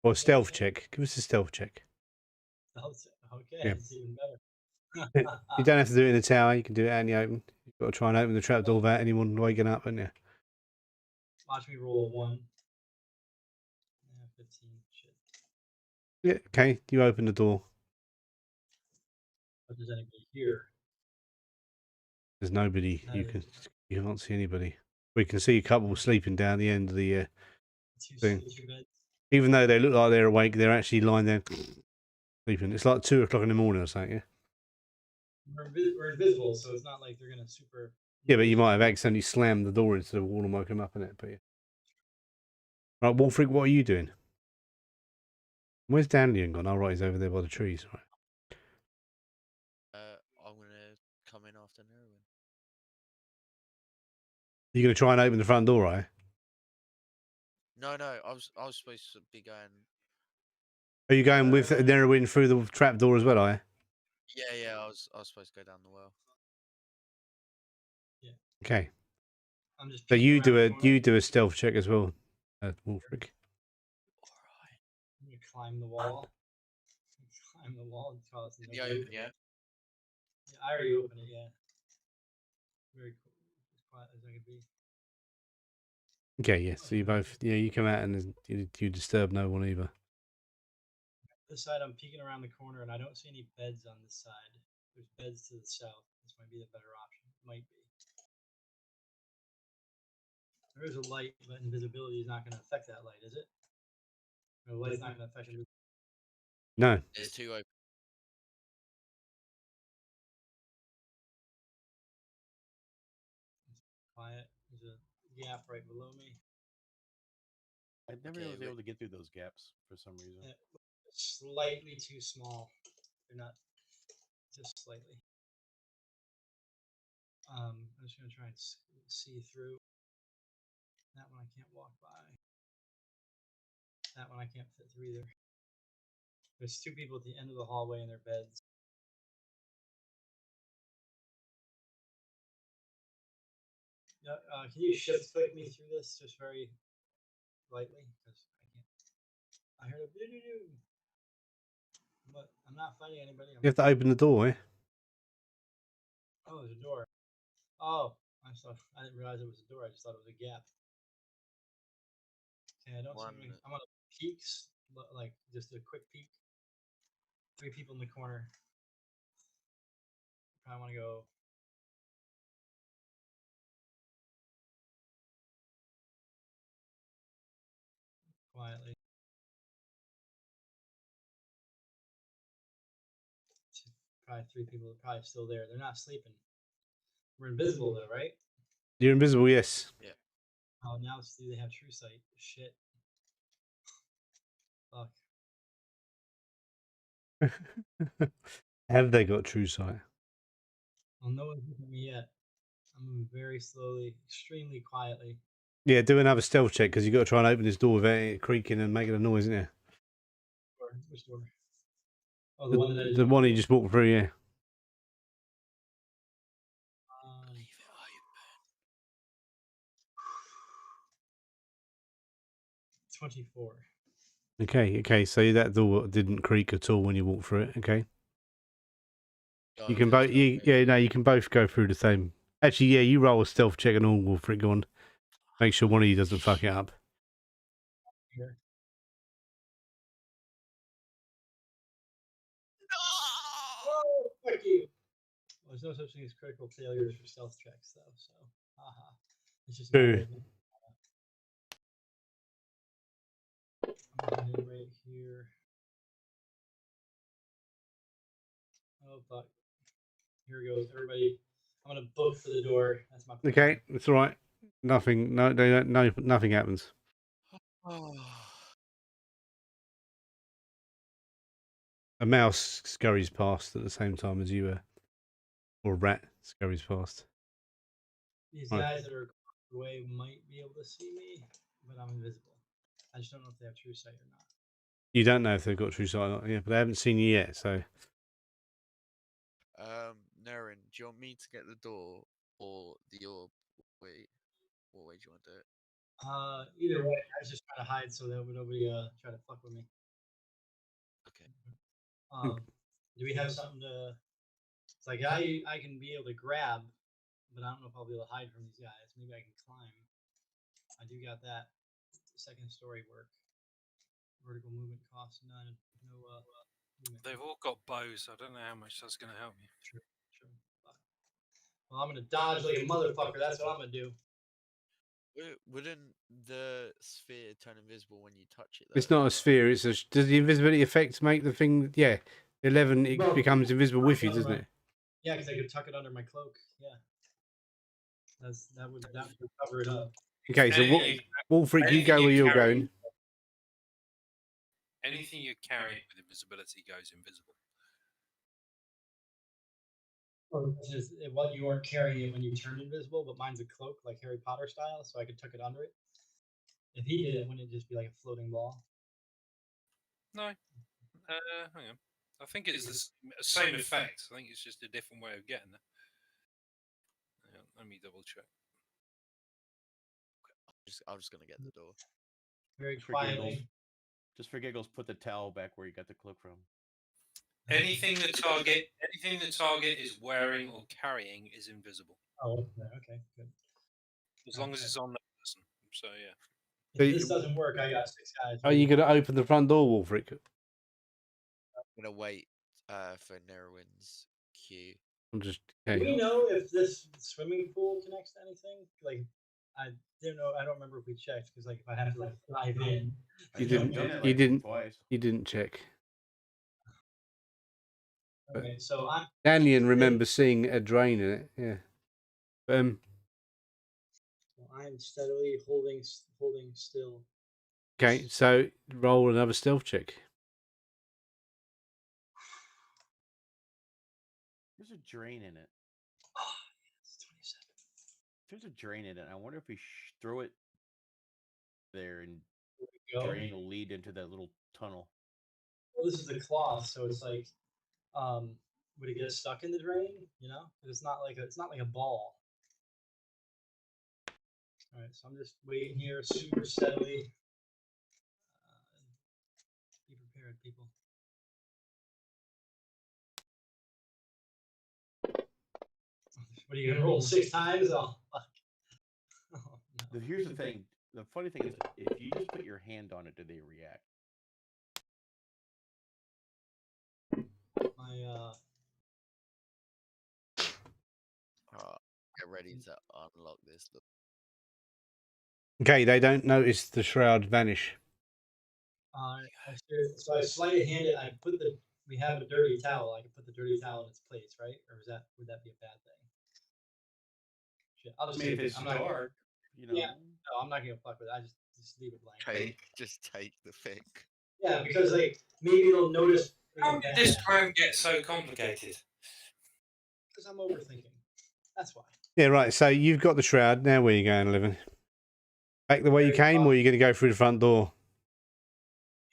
Or a stealth check. Give us a stealth check. Okay, Yeah. it's even better. You don't have to do it in the tower, you can do it out in the open. You've got to try and open the trapdoor without anyone waking up, haven't you? Watch me roll a 1. Yeah, 15. Shit. Yeah, okay, you open the door. But there's anybody here. There's nobody. No. You can't see anybody. We can see a couple sleeping down the end of the Two thing. beds. Even though they look like they're awake, they're actually lying there sleeping. It's like 2 o'clock in the morning or something. Yeah. We're invisible, so it's not like they're gonna super. Yeah, but you might have accidentally slammed the door into the wall and woken them up in it. But yeah. Right, Wolfric, what are you doing? Where's Dandelion gone? Oh, right, he's over there by the trees. Right. I'm gonna come in after Nerwin. You're going to try and open the front door, right? No, I was supposed to be going. Are you going with Nerwin through the trap door as well, are you? Yeah, I was supposed to go down the well. Okay. I'm just. So peeking around the corner. you do a stealth check as well, Wolfric. Alright. I'm gonna climb the wall. Climb the wall and call it. Can you open yet? Yeah, I already opened it. Yeah. Very cool. As quiet as I could be. Okay, yes. So you both, you come out and you disturb no one either. This side, I'm peeking around the corner, and I don't see any beds on this side. There's beds to the south. This might be the better option. Might be. There is a light, but invisibility is not going to affect that light, is it? The light's not going to affect it. No. There's 2 open. Quiet. There's a gap right below me. I never Okay, was able to get through those gaps for some reason. Yeah, slightly too small. They're not just slightly. I'm just going to try and see through. That one I can't walk by. That one I can't fit through either. There's 2 people at the end of the hallway in their beds. Yeah, can you shift click me through this just very lightly? Because I can't. I heard a doo-doo-doo. But I'm not fighting anybody. You have to open the door, eh? Oh, there's a door. Oh, I didn't realize it was a door. I just thought it was a gap. Okay, I don't see any. I'm on peeks, like just a quick peek. 3 people in the corner. Probably want to go. Quietly. Probably 3 people are probably still there. They're not sleeping. We're invisible though, right? You're invisible, yes. Yeah. Oh, now they have true sight. Shit. Fuck. Have they got true sight? Well, no one's looking at me yet. I'm moving very slowly, extremely quietly. Yeah, do another stealth check because you've got to try and open this door without it creaking and making a noise, isn't it? Which door? Oh, the one that the one you just walked through, yeah. 24. Okay, so that door didn't creak at all when you walked through it, okay? You can both, you can both go through the same. Actually, yeah, you roll a stealth check and all for it, go on. Make sure one of you doesn't fuck it up. Here. Oh, fuck you. Well, there's no such thing as critical failures for stealth checks, though, so haha. It's just Boo. I'm gonna right here. Oh fuck. Here goes. Everybody, I'm gonna book for the door. That's my plan. Okay, it's all right. Nothing, nothing happens. A mouse scurries past at the same time as you were, or a rat scurries past. These guys that are away might be able to see me, but I'm invisible. I just don't know if they have true sight or not. You don't know if they've got true sight or not, yeah, but they haven't seen you yet, so. Naren, do you want me to get the door or the orb? Wait, what way do you want to do it? Either way, I was just trying to hide so that nobody try to fuck with me. Okay. Do we have something to? It's like I can be able to grab, but I don't know if I'll be able to hide from these guys. Maybe I can climb. I do got that. Second story work. Vertical movement costs none. No movement. They've all got bows. I don't know how much that's going to help me. True. Well, I'm gonna dodge like a motherfucker. That's what I'm gonna do. Wouldn't the sphere turn invisible when you touch it? It's though? not a sphere. It's a. Does the invisibility effect make the thing? Yeah, 11. It Well, becomes invisible with you, no, doesn't right. it? Yeah, because I could tuck it under my cloak. Yeah, that would cover it up. Okay, so Anything Wolfric, you anything go you where you're carry- going. Anything you carry with invisibility goes invisible. Or just what you weren't carrying it when you turned invisible, but mine's a cloak, like Harry Potter style, so I could tuck it under it. If he did it, wouldn't it just be like a floating ball? No. Hang on. I think it's the same effect. I think it's just a different way of getting there. Hang on, let me double check. I'm just gonna get the door. Very Just for giggles. quietly. Just for giggles, put the towel back where you got the cloak from. Anything the target is wearing or carrying is invisible, Oh, okay, good. as long as it's on the person. So yeah. If this doesn't work, I got 6 guys. Are you going to open the front door, Wolfric? I'm gonna wait for Nerwin's cue. I'm just Do okay. we know if this swimming pool connects to anything? Like, I didn't know. I don't remember if we checked because, like, if I have to like dive in, You I've didn't. done it, You like, didn't. twice. You didn't check. Okay, so I'm Daniel remembers seeing a drain in it. Yeah. I'm steadily holding still. Okay, so roll another stealth check. There's a drain in it. Oh, yes, 27. There's a drain in it. I wonder if we throw it there and Go. drain will lead into that little tunnel. Well, this is the cloth, so it's like, would it get stuck in the drain? You know, it's not like a ball. All right, so I'm just waiting here, super steadily. Be prepared, people. What are you gonna roll 6 times? Oh, fuck. Oh, no. Here's the thing. The funny thing is, if you just put your hand on it, do they react? My Get ready to unlock this door. Okay, they don't notice the shroud vanish. So I sleight of hand it. We have a dirty towel. I can put the dirty towel in its place, right? Or would that be a bad thing? Shit, I'll just I mean, if leave it. it's I'm not gonna- dark, you know. Yeah. No, I'm not gonna fuck with it. I just leave it blank. Just take the thing. Yeah, because like maybe they'll notice. How did this plan get so complicated? Because I'm overthinking. That's why. Yeah, right. So you've got the shroud. Now where are you going, Living? Back the way you came, or are you going to go through the front door?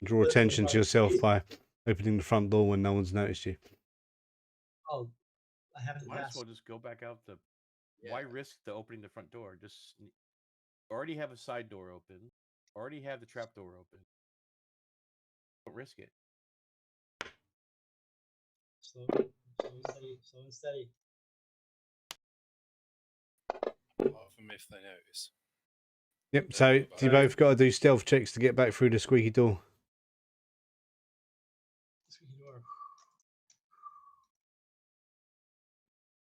Draw attention to yourself by opening the front door when no one's noticed you. Oh, I have to Might as pass. well just go back out the. Why risk the opening the front door? Just already have a side door open. Already have the trap door open. Don't risk it. Slow and steady. Apart from if they notice. Yep. So you both got to do stealth checks to get back through the squeaky door. Squeaky door.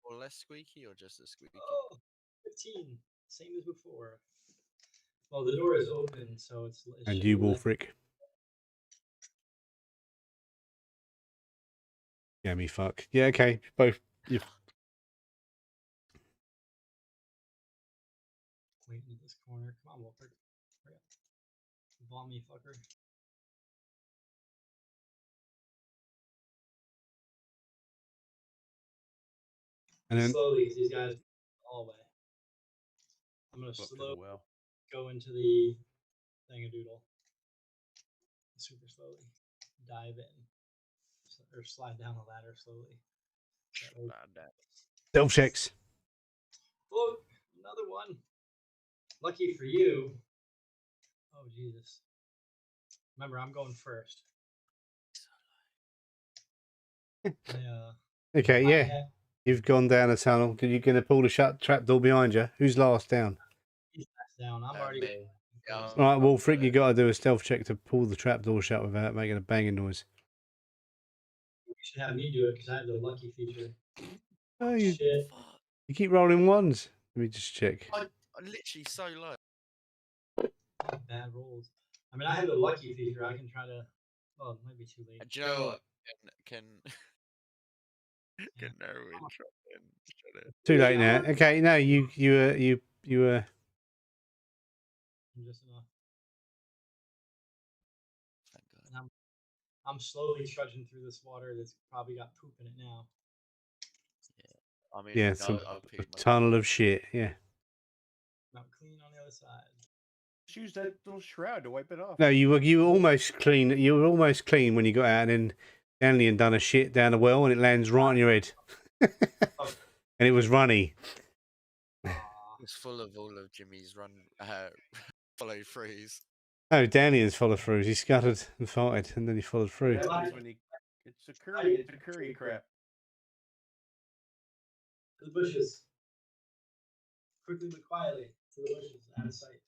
Or less squeaky, or just a squeaky? Oh, 15. Same as before. Well, the door is open, so it's. And you, Wolfric. Yeah, me fuck. Yeah, okay. Both. You. Waiting in this corner. Come on, Wolfric. Hurry up. Bomb me, fucker. And then Slowly, these guys all the way. I'm gonna Up to the slowly well. go into the thingadoodle. Super slowly. Dive in. Or slide down the ladder slowly. stealth checks. Look, another one. Lucky for you. Oh, Jesus. Remember, I'm going first. Okay, yeah. You've gone down a tunnel. Are you going to pull the trap door behind you? Who's last down? He's down. I'm already. Me. All right, Wolfric, you got to do a stealth check to pull the trap door shut without making a banging noise. You should have me do it because I have the lucky feature. Oh, you Shit. Fuck. keep rolling ones. Let me just check. I'm literally so low. Bad rolls. I mean, I have the lucky feature. I can try to. Well, it might be too late. Do you know what? Can Narwin try and shut it? Too late now. Okay, no, you I'm just enough. Thank God. And I'm slowly trudging through this water that's probably got poop in it now. I mean, yeah, no, some I've a peed my tunnel of shit. Yeah. Not clean on the other side. Just use that little shroud to wipe it off. No, you were almost clean. You were almost clean when you got out, and then Stanley had done a shit down the well, and it lands right on your head, and it was runny. It's full of all of Jimmy's follow throughs. Oh, Danny has followed through. He scuttered and farted, and then he followed through. What happens when it's a curry crap. To the bushes. Quickly but quietly. To the bushes. Out of sight.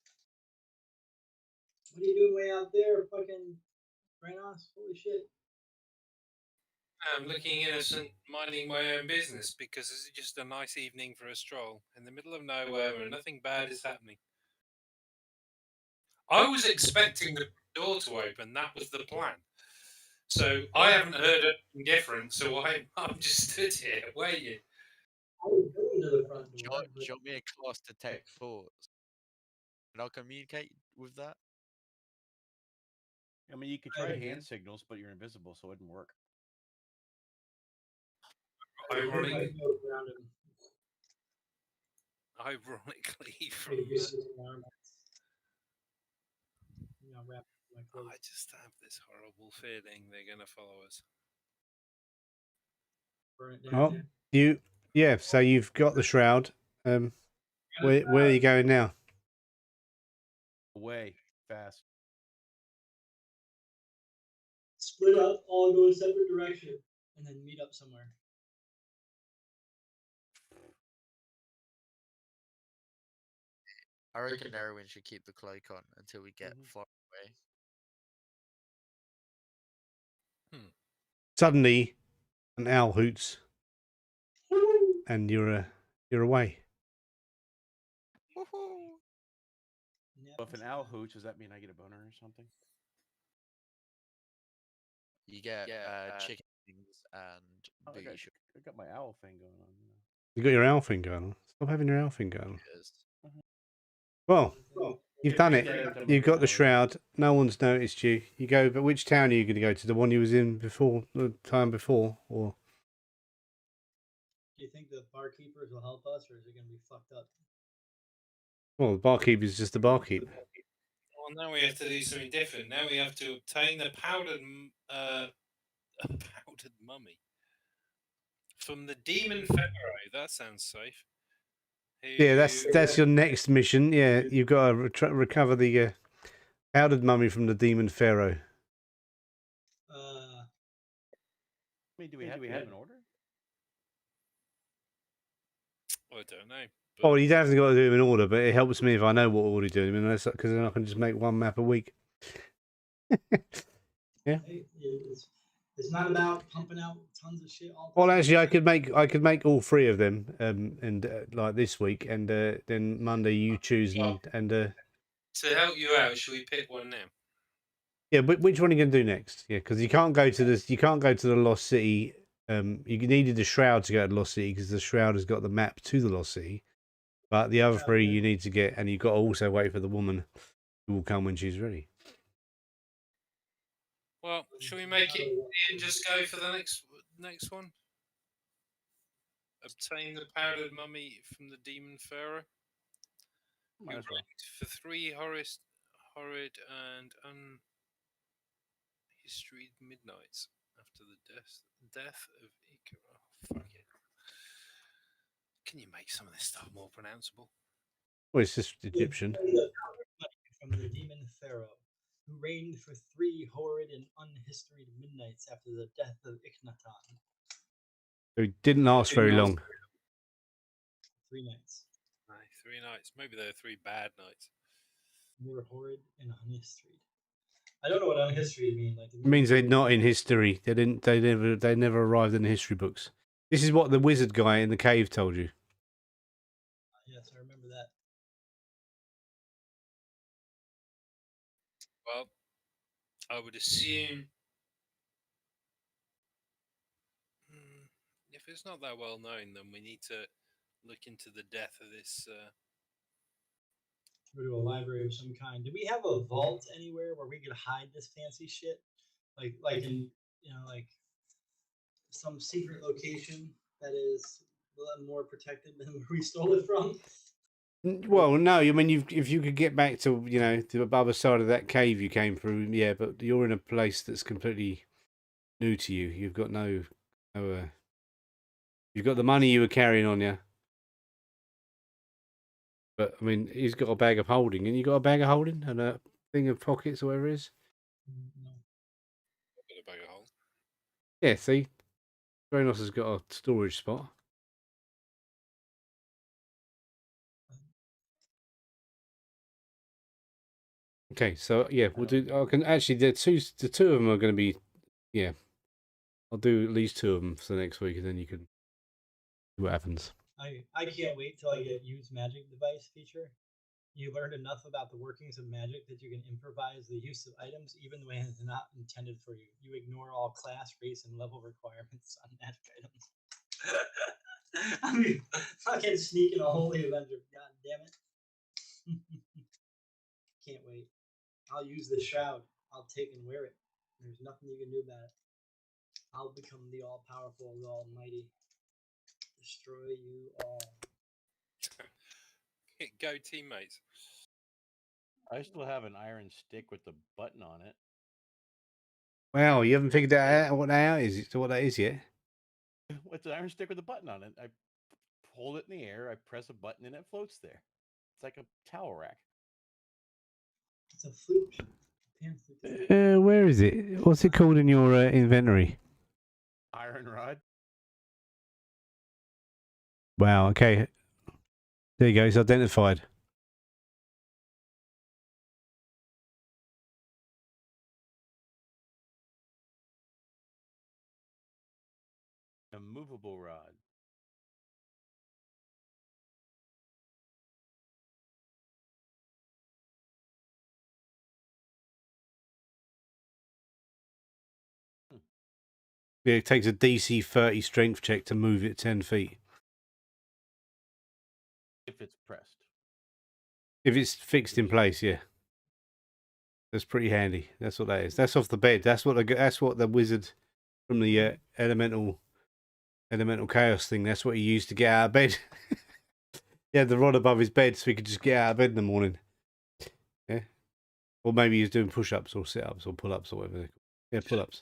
What are you doing way out there, fucking Granos? Holy shit. I'm looking innocent, minding my own business because this is just a nice evening for a stroll in the middle of nowhere where nothing bad is happening. I was expecting the door to open. That was the plan. So I haven't heard anything different. So I'm just stood here waiting. I was going to the front Do door. you want me a class detect thoughts? Can I communicate with that? I mean, you could try hand signals, but you're invisible, so it wouldn't work. Ironically, Around him. from Maybe use his arm. You know, wrap my clothes. I just have this horrible feeling they're going to follow us. Burn it down. Oh, yeah. So you've got the shroud. Where are you going now? Away fast. Split up, all go a separate direction, and then meet up somewhere. I reckon Erwin should keep the cloak on until we get far away. Suddenly, an owl hoots, and you're away. Woohoo! Well, if an owl hoots, does that mean I get a boner or something? You get chicken wings and Oh, I booty shorts. got my owl thing going on. You got your owl thing going on. Stop having your owl thing going on. Yes. Well, you've done it. Yeah, You've got the shroud. No one's noticed you. You go, but which town are you going to go to? The one you was in before, the time before, or? Do you think the barkeepers will help us, or is it going to be fucked up? Well, the barkeep is just the barkeep. Well, now we have to do something different. Now we have to obtain the powdered mummy from the demon pharaoh. That sounds safe. Yeah, that's your next mission. Yeah, you've got to recover the powdered mummy from the demon pharaoh. I mean, do we have an order? I don't know. Oh, you don't have to go to do them in order, but it helps me if I know what order to do them in, because then I can just make one map a week. Yeah. It's not about pumping out tons of shit. Well, actually, I could make all three of them, and like this week, and then Monday you choose and. To help you out, should we pick one now? Yeah, but which one are you going to do next? Yeah, because you can't go to this. You can't go to the Lost City. You needed the Shroud to go to Lost City because the Shroud has got the map to the Lost City. But the other three you need to get, and you've got to also wait for the woman who will come when she's ready. Well, should we make it and just go for the next one? Obtain the powdered mummy from the demon pharaoh. Might as well. For 3 horrid and unhistoried midnights after the death of Akrimin. Oh, fuck it. Can you make some of this stuff more pronounceable? Well, it's just Egyptian. From the demon pharaoh, who reigned for 3 horrid and unhistoried midnights after the death of Akhenaten. It didn't last very long. 3 nights. 3 nights. Maybe there are 3 bad nights. They were horrid and unhistoried. I don't know what unhistoried means. Like, It means they're not in history. They never arrived in the history books. This is what the wizard guy in the cave told you. Yes, I remember that. I would assume. If it's not that well known, then we need to look into the death of this. Go to a library of some kind. Do we have a vault anywhere where we could hide this fancy shit? Like in like some secret location that is a lot more protected than where we stole it from. Well, no, I mean, if you could get back to the other side of that cave you came through, yeah, but you're in a place that's completely new to you. You've got you've got the money you were carrying on you, but I mean, he's got a bag of holding, and you got a bag of holding and a thing of pockets, or whatever it is. No. Got a bag of holes. Yeah, see, Dranos has got a storage spot. Okay, so yeah, we'll do. I can actually the two of them are going to be, yeah. I'll do at least two of them for the next week, and then you can see what happens. I can't wait till I get use magic device feature. You learned enough about the workings of magic that you can improvise the use of items even when it's not intended for you. You ignore all class, race, and level requirements on magic items. I mean, fucking sneaking a holy Avenger. God damn it. Can't wait. I'll use the Shroud. I'll take and wear it. There's nothing you can do about it. I'll become the all-powerful, the almighty. Destroy you all. Go teammates. I still have an iron stick with the button on it. Wow, you haven't figured out what that is yet? What's an iron stick with a button on it? I hold it in the air, I press a button, and it floats there. It's like a towel rack. It's a flute. Pan flute. Where is it? What's it called in your inventory? Iron rod. Wow. Okay. There you go. It's identified. A movable rod. Yeah, it takes a DC 30 strength check to move it 10 feet. If it's pressed. If it's fixed in place, yeah. That's pretty handy. That's what that is. That's off the bed. That's what the wizard from the elemental chaos thing. That's what he used to get out of bed. He had the rod above his bed so he could just get out of bed in the morning. Yeah. Or maybe he's doing push-ups or sit-ups or pull-ups or whatever. Yeah, pull-ups.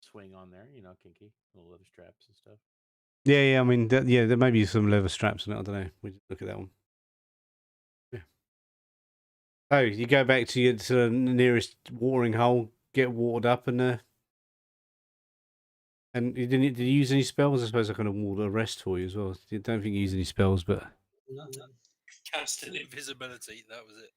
Swing on there, kinky little leather straps and stuff. Yeah. I mean, there may be some leather straps on it. I don't know. We look at that one. Yeah. Oh, you go back to the nearest watering hole, get watered up, and did you use any spells? I suppose I kind of water rest for you as well. I don't think you use any spells, but Nothing. Casting invisibility. That was it.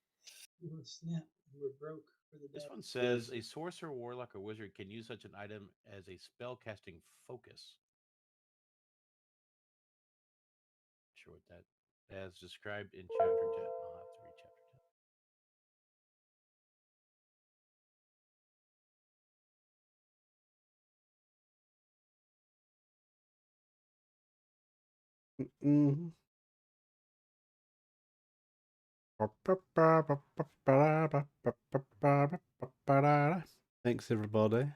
Oh, snap. We're broke for the This day. one says a sorcerer, warlock, or wizard can use such an item as a spell casting focus. Not sure what that, as described in chapter 10. I'll have to read chapter 10. Thanks, everybody.